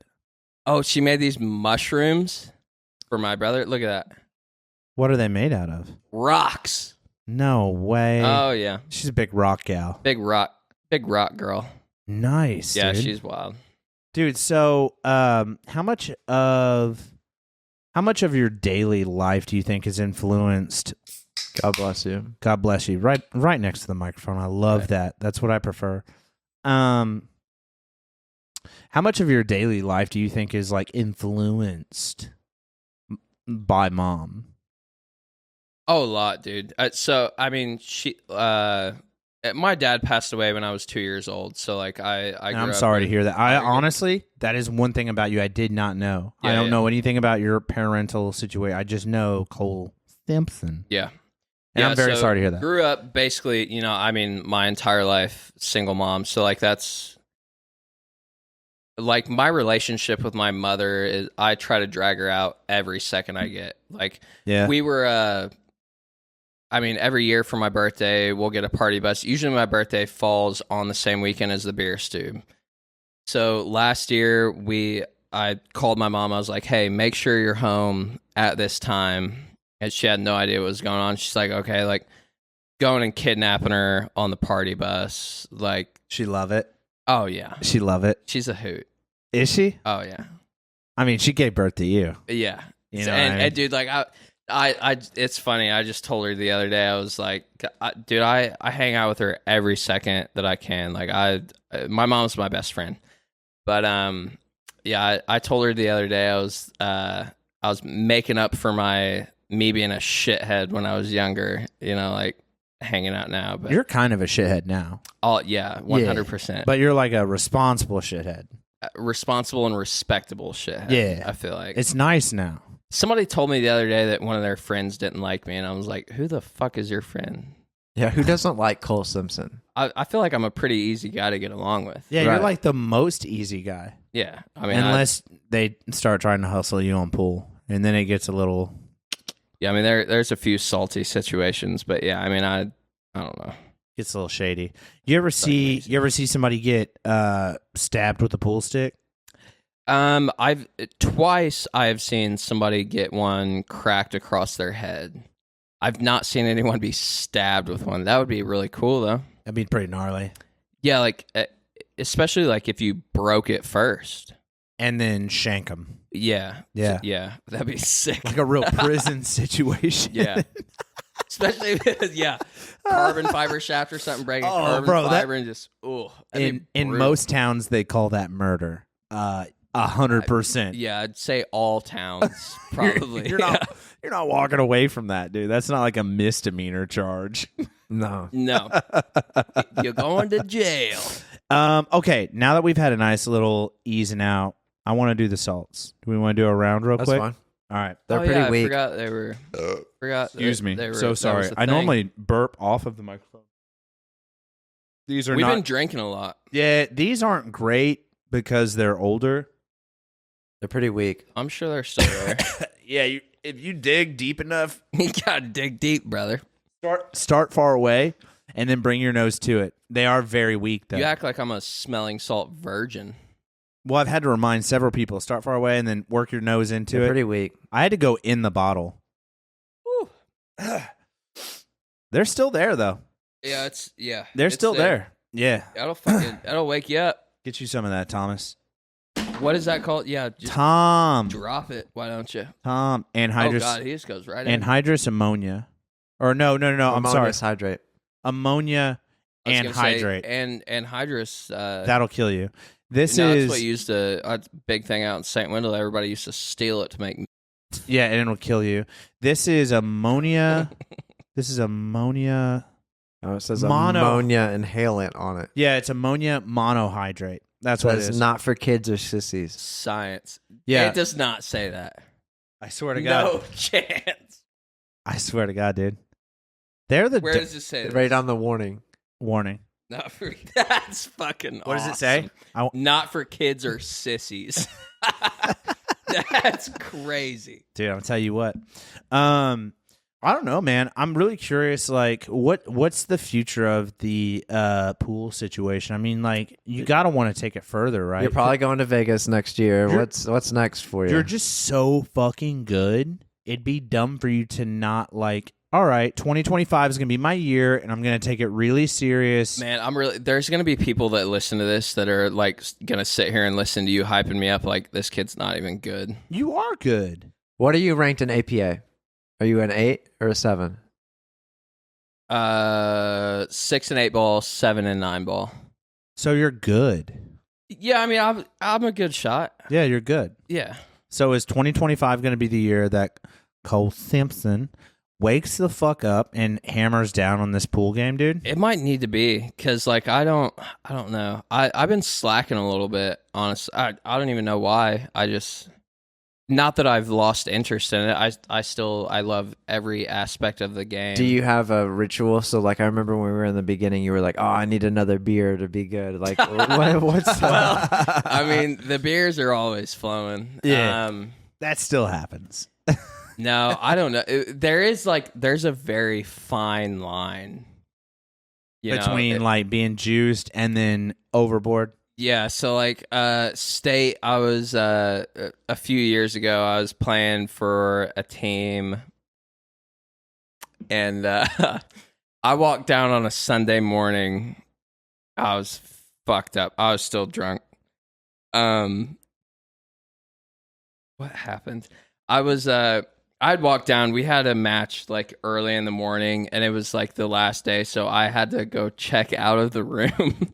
Oh, she made these mushrooms for my brother. Look at that. What are they made out of? Rocks. No way. Oh yeah. She's a big rock gal. Big rock girl. Nice. Yeah, dude. she's wild. Dude, so how much of your daily life do you think is influenced? God bless you. God bless you. Right next to the microphone. I love Right. that. That's what I prefer. How much of your daily life do you think is like influenced by mom? Oh, a lot, dude. So I mean, my dad passed away when I was 2 years old. So like I grew I'm up sorry to with- hear that. I you're good. honestly, that is one thing about you I did not know. I Yeah, don't yeah. know anything about your parental situation. I just know Cole Simpson. Yeah. And I'm very so sorry to hear that. Grew up basically, I mean, my entire life single mom. So like that's like my relationship with my mother is I try to drag her out every second I get. Like Yeah. we were I mean, every year for my birthday, we'll get a party bus. Usually my birthday falls on the same weekend as the beer stew. So last year I called my mom. I was like, "Hey, make sure you're home at this time." And she had no idea what was going on. She's like, "Okay, like going and kidnapping her on the party bus." Like, She love it. oh yeah, She love it. she's a hoot. Is she? Oh yeah, I mean, she gave birth to you. yeah. You know what I mean? And dude, like I, it's funny. I just told her the other day. I was like, dude, I hang out with her every second that I can. Like my mom's my best friend. But yeah, I told her the other day I was making up for me being a shithead when I was younger. You know, like hanging out now. But You're kind of a shithead now. oh yeah, 100%. But you're like a responsible shithead. Responsible and respectable shithead. Yeah. I feel like It's nice now. somebody told me the other day that one of their friends didn't like me, and I was like, "Who the fuck is your friend?" Yeah, who doesn't like Cole Simpson? I feel like I'm a pretty easy guy to get along with. Yeah, you're Right. like the most easy guy. Yeah, I mean, Unless they start trying to hustle you on pool. And then it gets a little... yeah, I mean, there's a few salty situations, but yeah, I mean, I don't know. Gets a little shady. You ever see somebody get stabbed with a pool stick? I've seen somebody get one cracked across their head. I've not seen anyone be stabbed with one. That would be really cool, though. That'd be pretty gnarly. Yeah, like especially like if you broke it first. And then shank them. Yeah, Yeah. yeah, that'd be sick. Like a real prison situation. Yeah. Especially with, carbon fiber shaft or something breaking carbon bro, fiber and just, In most towns, they call that murder. 100%. Yeah, I'd say all towns, probably. You're not walking away from that, dude. That's not like a misdemeanor charge. No. No. You're going to jail. Okay, now that we've had a nice little easing out, I want to do the salts. Do we want to do a round real That's quick? fine. All right. They're pretty I weak. forgot they were. Excuse me. They were, So that sorry. was the I thing. normally burp off of the microphone. These are We've not. been drinking a lot. Yeah, these aren't great because they're older. They're pretty weak. I'm sure they're still there. Yeah, if you dig deep enough, You gotta dig deep, brother. start far away, and then bring your nose to it. They are very weak, though. You act like I'm a smelling salt virgin. Well, I've had to remind several people, start far away and then work your nose into They're it. pretty weak. I had to go in the bottle. Whew. They're still there, though. Yeah, They're it's still there. Yeah. That'll wake you up. Get you some of that, Thomas. What is that called? Yeah, just Tom. drop it. Why don't you? Anhydrous. Oh God, he just goes right in. Anhydrous ammonia. Or no. I'm sorry. Ammonium hydrate. Ammonia I was gonna say, anhydrate. and anhydrous. That'll kill you. This That's is what used to a big thing out in St. Wendell. Everybody used to steal it to make. yeah, and it'll kill you. This is ammonia. This is ammonia. Oh, it says Mono- ammonia inhalant on it. Yeah, it's ammonia monohydrate. That's So what it it's is. not for kids or sissies. Science. Yeah. It does not say that. I swear to God. No chance. I swear to God, dude. They're the Where does it say? Right on the warning. warning. Not for. That's fucking. What does it say? Not for kids or sissies. That's crazy. Dude, I'll tell you what. I don't know, man. I'm really curious. Like, what's the future of the pool situation? I mean, like, you gotta want to take it further, right? You're probably going to Vegas next year. What's next for you? You're just so fucking good. It'd be dumb for you to not like. All right, 2025 is gonna be my year, and I'm gonna take it really serious. Man, there's going to be people that listen to this that are like going to sit here and listen to you hyping me up like this kid's not even good. You are good. What are you ranked in APA? Are you an 8 or a 7? 6 and 8 ball, 7 and 9 ball. So you're good. Yeah, I mean, I'm a good shot. Yeah, you're good. Yeah. So is 2025 going to be the year that Cole Simpson wakes the fuck up and hammers down on this pool game, dude? It might need to be because, like, I don't know. I've been slacking a little bit, honestly. I don't even know why. Not that I've lost interest in it. I love every aspect of the game. Do you have a ritual? So, like, I remember when we were in the beginning, you were like, "Oh, I need another beer to be good." Like, what's Well, I mean, the beers are always flowing. Yeah. That still happens. No, I don't know. There's a very fine line Between like being juiced and then overboard. Yeah, so like state, I was a few years ago, I was playing for a team, and I walked down on a Sunday morning. I was fucked up. I was still drunk. What happened? I'd walked down. We had a match like early in the morning, and it was like the last day, so I had to go check out of the room.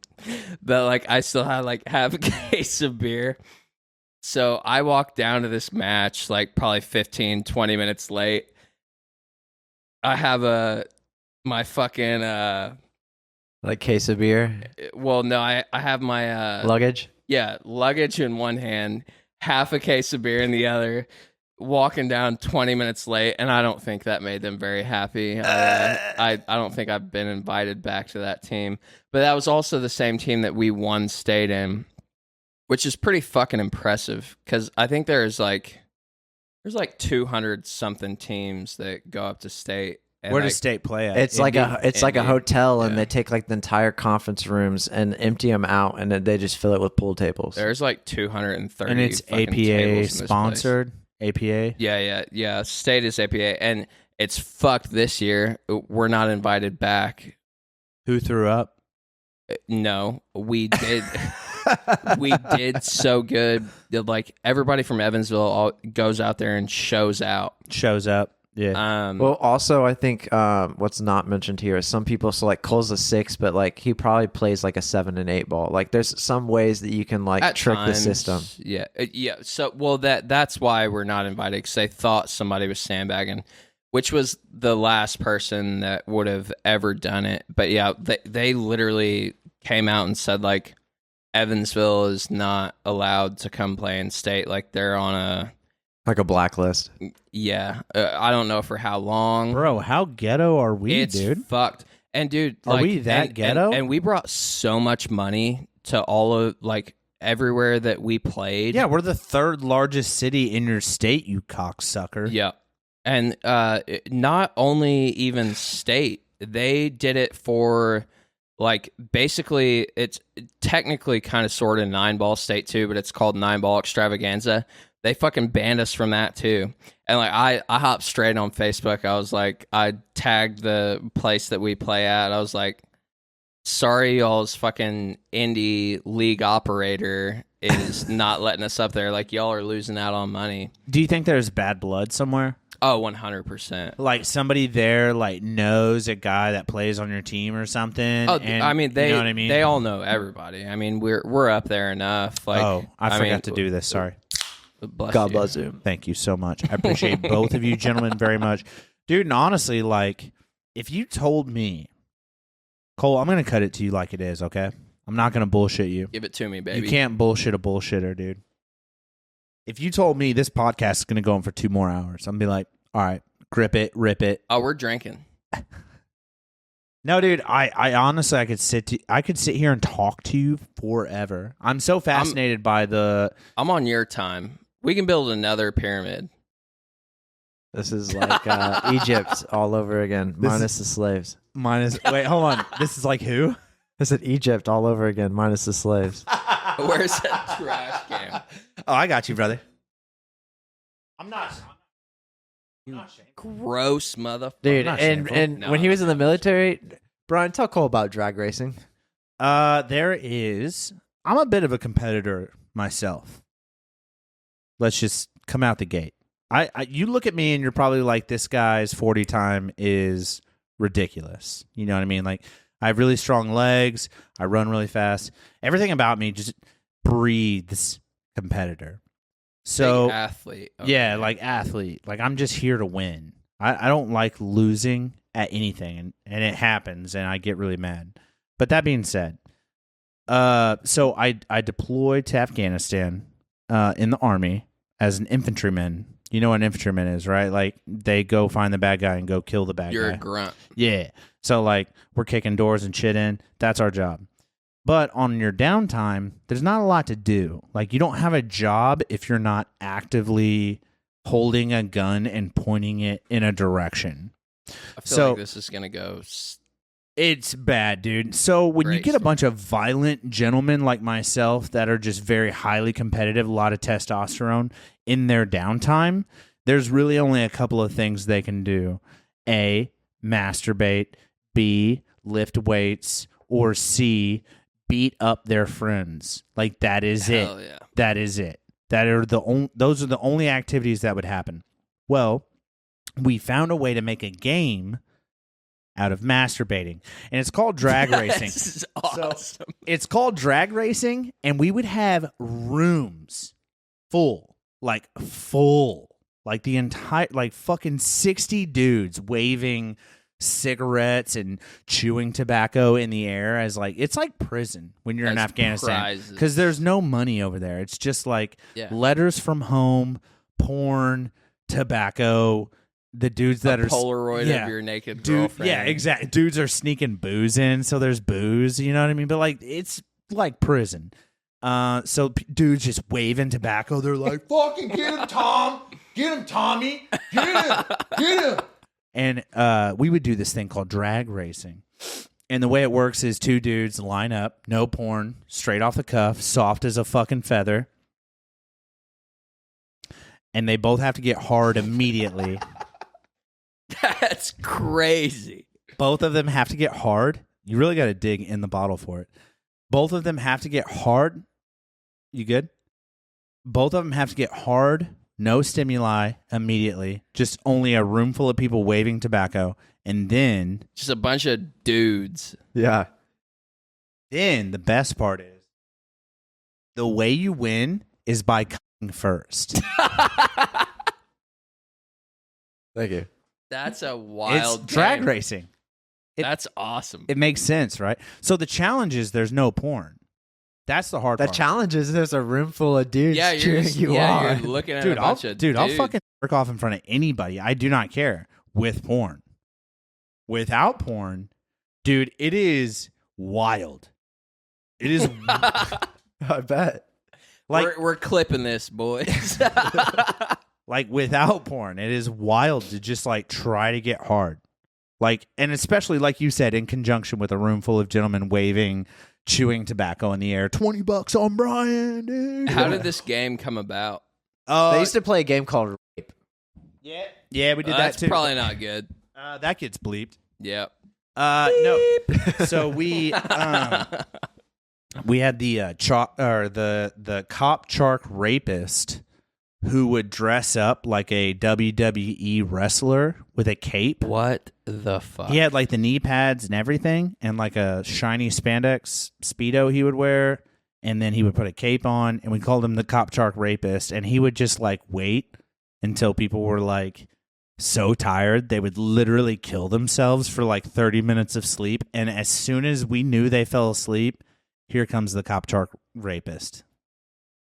But like I still had like half a case of beer. So I walked down to this match like probably 15, 20 minutes late. I have my fucking Like case of beer, well, no, I have my luggage. yeah, luggage in one hand, half a case of beer in the other, walking down 20 minutes late, and I don't think that made them very happy. I don't think I've been invited back to that team. But that was also the same team that we won state in, which is pretty fucking impressive, because I think there's like 200 something teams that go up to state. And Where like, does state play at? It's like a hotel, and Yeah. they take like the entire conference rooms and empty them out, and then they just fill it with pool tables. There's like 230 and it's fucking tables APA in this place. sponsored. APA. Yeah. State is APA, and it's fucked this year. We're not invited back. Who threw up? No, we did. We did so good that like everybody from Evansville all goes out there and shows out. Shows up. Yeah. Well, also, I think what's not mentioned here is some people select Cole's a 6, but like he probably plays like a 7 and 8 ball. Like there's some ways that you can like at trick the times, system. Yeah. So well, that's why we're not invited, because they thought somebody was sandbagging, which was the last person that would have ever done it. But yeah, they literally came out and said like Evansville is not allowed to come play in state. Like they're on Like a blacklist. I don't know for how long. Bro, how ghetto are we, It's dude? fucked. And dude, Are like, we that ghetto? And we brought so much money to all of like everywhere that we played. Yeah, we're the third largest city in your state, you cocksucker. Yeah. And not only even state, they did it for like basically it's technically kind of sort of 9-ball state too, but it's called 9-ball extravaganza. They fucking banned us from that too. And like I hopped straight on Facebook. I was like, I tagged the place that we play at. I was like, sorry, y'all's fucking indie league operator is not letting us up there. Like y'all are losing out on money. Do you think there's bad blood somewhere? Oh, 100%. Like somebody there like knows a guy that plays on your team or something? Oh, and, I mean, you know what I mean? they all know everybody. I mean, we're up there enough. Like, oh, I forgot mean, to do this. Sorry. God bless you. Thank you so much. I appreciate both of you gentlemen very much. Dude, and honestly, like, if you told me, Cole, I'm going to cut it to you like it is, okay? I'm not going to bullshit you. Give it to me, baby. You can't bullshit a bullshitter, dude. If you told me this podcast is going to go on for 2 more hours, I'm going to be like, all right, grip it, rip it. Oh, we're drinking. No, dude, I honestly, I could sit here and talk to you forever. I'm so fascinated by the... I'm on your time. We can build another pyramid. This is like Egypt all over again, minus the slaves. Wait, hold on. This is like who? This is Egypt all over again, minus the slaves. Where's that trash can? Oh, I got you, brother. I'm not Gross motherfucker. Dude, not and shameful. No, when he I'm was in the military, Brian, tell Cole about drag racing. There is... I'm a bit of a competitor myself. Let's just come out the gate. You look at me and you're probably like, this guy's 40 time is ridiculous. You know what I mean? Like, I have really strong legs. I run really fast. Everything about me just breathes competitor. So, big athlete. Okay. yeah, like athlete. Like, I'm just here to win. I don't like losing at anything, and it happens, and I get really mad. But that being said, so I deployed to Afghanistan in the Army as an infantryman. You know what an infantryman is, right? Like, they go find the bad guy and go kill the bad guy. You're a grunt. Yeah. So, like, we're kicking doors and shit in. That's our job. But on your downtime, there's not a lot to do. Like, you don't have a job if you're not actively holding a gun and pointing it in a direction. I feel So- like this is going to go It's bad, dude. So when you Great get a story. bunch of violent gentlemen like myself that are just very highly competitive, a lot of testosterone in their downtime, there's really only a couple of things they can do. A, masturbate. B, lift weights. Or C, beat up their friends. Like, that is Hell it. yeah. That is it. Those are the only activities that would happen. Well, we found a way to make a game out of masturbating, and it's called drag racing. This is awesome. So it's called drag racing, and we would have rooms full, like the entire, like fucking 60 dudes waving cigarettes and chewing tobacco in the air as like, it's like prison when you're in As Afghanistan, prizes. because there's no money over there. It's just like Yeah. letters from home, porn, tobacco. The dudes that a are Polaroid yeah. of your naked Dude, girlfriend. yeah, exactly. Dudes are sneaking booze in, so there's booze. You know what I mean? But like, it's like prison. So dudes just waving tobacco. They're like, "Fucking get him, Tom! Get him, Tommy! Get him! Get him!" And we would do this thing called drag racing. And the way it works is two dudes line up, no porn, straight off the cuff, soft as a fucking feather, and they both have to get hard immediately. That's crazy. Both of them have to get hard. You really got to dig in the bottle for it. Both of them have to get hard. You good? Both of them have to get hard, no stimuli immediately, just only a room full of people waving tobacco. And then Just a bunch of dudes. Yeah. the best part is the way you win is by coming first. Thank you. That's a wild It's drag game. racing. That's awesome. It makes sense, right? So the challenge is there's no porn. That's the hard The part. challenge is there's a room full of dudes yeah, cheering you on. you're looking at Dude, a bunch of I'll dudes. fucking work off in front of anybody. I do not care with porn. Without porn, dude, it is wild. It is I bet. like we're clipping this, boys. like without porn, it is wild to just like try to get hard. Like, and especially like you said, in conjunction with a room full of gentlemen waving, chewing tobacco in the air. $20 on Brian, dude. How did this game come about? They used to play a game called Rape. Yeah, we did that That's too. probably not good. That gets bleeped. Yep. No. So we had the the cop shark rapist who would dress up like a WWE wrestler with a cape. What the fuck? He had like the knee pads and everything, and like a shiny spandex Speedo he would wear, and then he would put a cape on, and we called him the cop shark rapist, and he would just like wait until people were like so tired they would literally kill themselves for like 30 minutes of sleep, and as soon as we knew they fell asleep, here comes the cop shark rapist.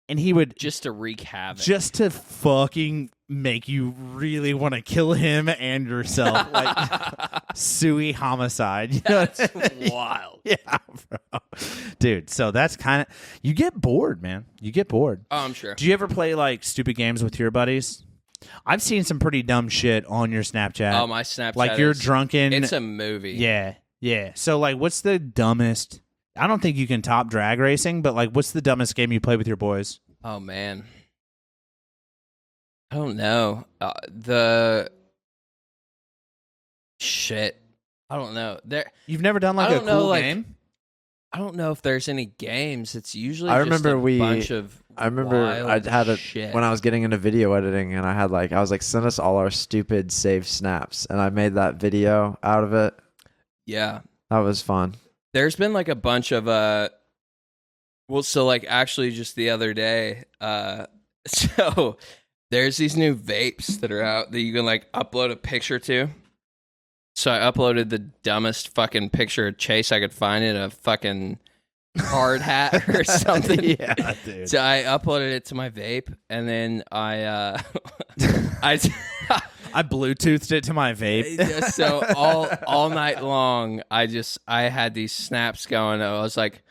And he would Just to wreak havoc. just to fucking make you really want to kill him and yourself, like Sui homicide. You know what I mean? Wild. Yeah, bro. Dude, so that's kind of, you get bored, man. You get bored. Oh, I'm sure. Do you ever play like stupid games with your buddies? I've seen some pretty dumb shit on your Snapchat. Oh, my Snapchat. like you're is- drunken. It's a movie. Yeah, yeah. So like, what's the dumbest? I don't think you can top drag racing, but like, what's the dumbest game you play with your boys? Oh man. I don't know. The shit. I don't know. You've never done like I a don't know, cool like, game? I don't know if there's any games. It's usually I just remember a bunch of I remember I wild had it shit. when I was getting into video editing, and I was like, send us all our stupid saved snaps, and I made that video out of it. Yeah. That was fun. There's been like a bunch of so like actually just the other day, so there's these new vapes that are out that you can like upload a picture to. So I uploaded the dumbest fucking picture of Chase I could find in a fucking hard hat or something. Yeah, dude. So I uploaded it to my vape, and then I Bluetoothed it to my vape. so all night long, I had these snaps going. I was like,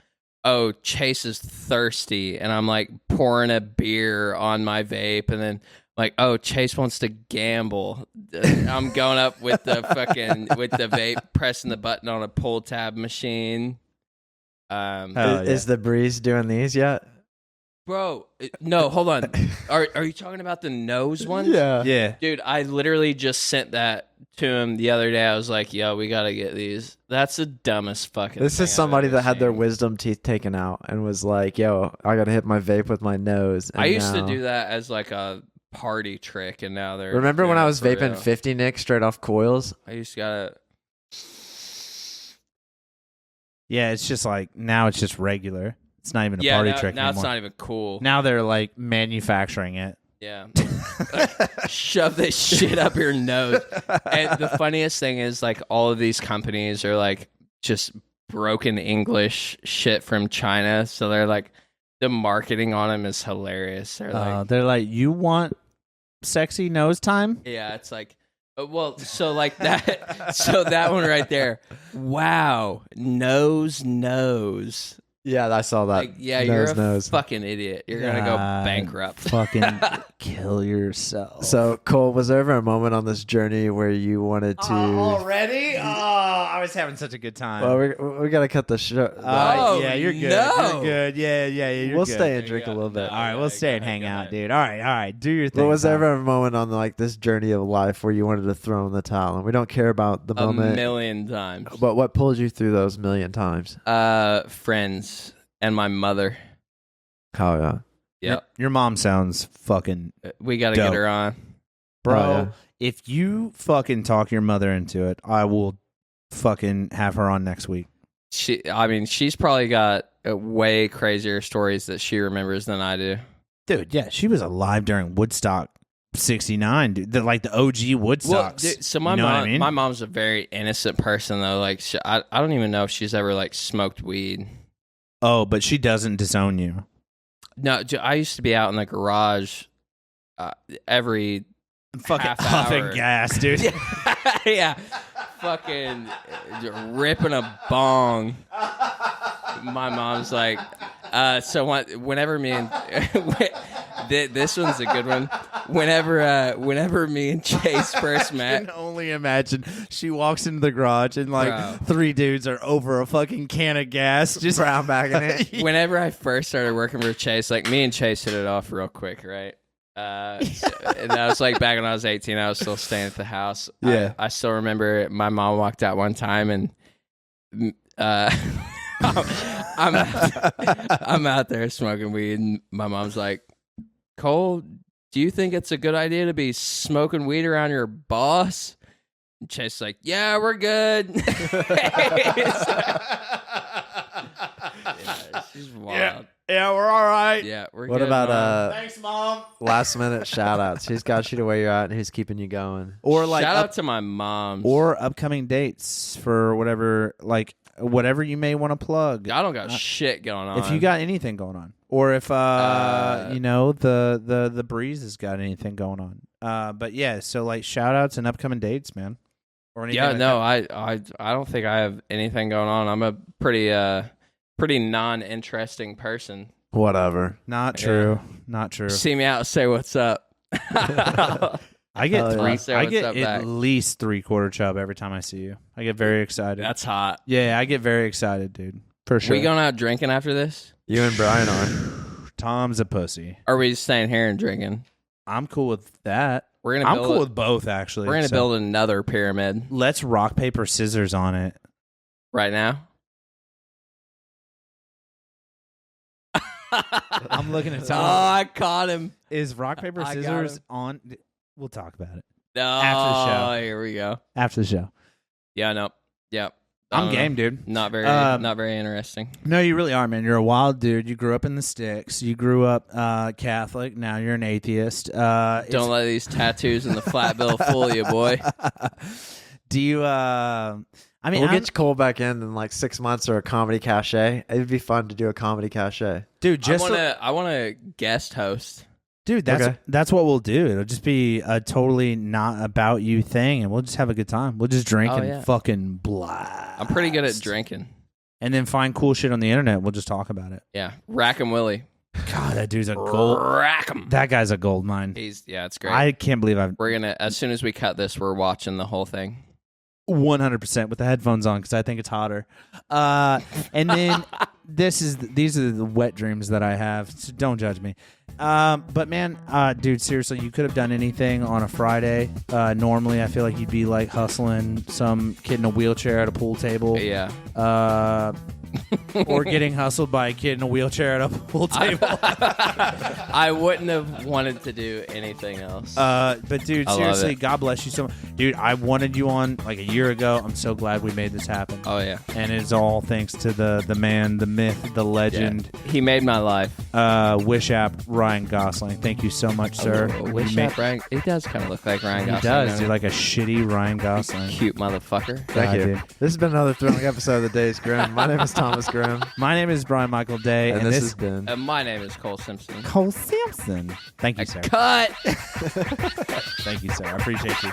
"Oh, Chase is thirsty," and I'm like pouring a beer on my vape, and then Like, oh, Chase wants to gamble. I'm going up with the vape, pressing the button on a pull tab machine. Is the breeze doing these yet? Bro, no, hold on. Are you talking about the nose one? Yeah. Dude, I literally just sent that to him the other day. I was like, yo, we got to get these. That's the dumbest fucking This thing is somebody I've ever that had their seen. wisdom teeth taken out and was like, yo, I got to hit my vape with my nose. And I used to now- do that as like a party trick, and now they're... Remember when doing I it was for vaping real. 50 Nick straight off coils? I used to gotta... Yeah, it's just like now it's just regular. It's not even a party trick now anymore. it's not even cool. Now they're like manufacturing it. Yeah. Like, shove this shit up your nose. And the funniest thing is, like, all of these companies are, like, just broken English shit from China. So they're, like, the marketing on them is hilarious. They're like, You want sexy nose time? yeah, it's like, well, so, like, that one right there. Wow. Nose. Yeah, I saw that. Like, yeah, you're a nose. fucking idiot. You're going to go bankrupt. Fucking kill yourself. So, Cole, was there ever a moment on this journey where you wanted to... already? Oh, I was having such a good time. Well, we got to cut the show. Oh, yeah, you're good. no. You're good. Yeah, you're We'll good. stay and drink a little bit. All right, we'll Yeah, stay and go hang ahead. out, dude. All right. Do your thing. But was there Tom. ever a moment on like this journey of life where you wanted to throw in the towel? And we don't care about the A moment. million times. But what pulled you through those million times? Friends and my mother. Oh, yeah. Yep. Your mom sounds fucking We got to Dope. get her on. bro. Oh, yeah. If you fucking talk your mother into it, I will fucking have her on next week. She's probably got way crazier stories that she remembers than I do. Dude, yeah, she was alive during Woodstock '69, dude. Like the OG Woodstocks. Dude, so my You know what mom, I mean? my mom's a very innocent person though. Like I don't even know if she's ever like smoked weed. Oh, but she doesn't disown you. No, I used to be out in the garage every Fucking half huffing hour. gas, dude. yeah, fucking ripping a bong. My mom's like, whenever me and this one's a good one. Whenever me and Chase first I met, can only imagine she walks into the garage and like Bro. 3 dudes are over a fucking can of gas, just Brown bagging it. whenever I first started working for Chase, like me and Chase hit it off real quick, right? And that was like back when I was 18. I was still staying at the house. Yeah. I still remember my mom walked out one time and I'm out there smoking weed, and my mom's like, Cole, do you think it's a good idea to be smoking weed around your boss? And Chase's like, yeah, we're good. Yeah, she's wild. yeah, we're all right. Yeah, we're What good. about Mom. Thanks, mom. last minute shout outs? Who's got you to where you're at and who's keeping you going? Or like shout out to my mom. or upcoming dates for whatever you may want to plug. I don't got shit going on. If you got anything going on, or if the breeze has got anything going on. But yeah, so like shout outs and upcoming dates, man. Or anything yeah, like no, that. I don't think I have anything going on. I'm a pretty non-interesting person. Whatever. Not true. Not true. See me out, say what's up. I get Hell yeah. Say I what's get up at back. least 3/4 chub every time I see you. I get very excited. That's hot. Yeah, I get very excited, dude. For sure. We going out drinking after this? You and Brian are. Tom's a pussy. Or are we just staying here and drinking? I'm cool with that. We're gonna I'm build cool with both, actually. We're gonna So build another pyramid Let's rock paper scissors on it. right now. I'm looking at Oh, Tom. I caught him. Is rock paper I got scissors him. on? We'll talk about it No, After the show. Here we go. after the show. Yeah, no. Yep. I'm game, dude. Not very interesting. No, you really are, man. You're a wild dude. You grew up in the sticks. You grew up Catholic. Now you're an atheist. Don't let these tattoos and the flat bill fool you, boy. Do you? I mean, We'll I'm- get Cole back in like 6 months or a comedy cachet. It'd be fun to do a comedy cachet. dude. Just I want to guest host. dude. That's Okay. that's what we'll do. It'll just be a totally not about you thing, and we'll just have a good time. We'll just drink Oh, and yeah. fucking blast. I'm pretty good at drinking. And then find cool shit on the internet. We'll just talk about it. Yeah, Rack and Willie. God, that dude's a gold. Rack 'em. That guy's a gold mine. It's great. I can't believe I've We're gonna as soon as we cut this, we're watching the whole thing. 100% with the headphones on because I think it's hotter. And then these are the wet dreams that I have. So don't judge me. But man, dude, seriously, you could have done anything on a Friday. Normally, I feel like you'd be like hustling some kid in a wheelchair at a pool table. Yeah. Or getting hustled by a kid in a wheelchair at a pool table. I wouldn't have wanted to do anything else. But dude, I love seriously, it. God bless you so much. Dude, I wanted you on like a year ago. I'm so glad we made this happen. Oh yeah. And it's all thanks to the man, the myth, the legend, He made my life. Wish app Ryan Gosling. Thank you so much, sir. Wish You that Ryan. It does kind of look like Ryan He Gosling. does. doesn't You're it? like a shitty Ryan Gosling. Cute motherfucker. Thank you. dude. This has been another thrilling episode of the Days Grimm. My name is Thomas Grimm, My name is Brian Michael Day, and this has been. My name is Cole Simpson. Cole Simpson. Thank you, sir. Cut. Thank you, sir. I appreciate you.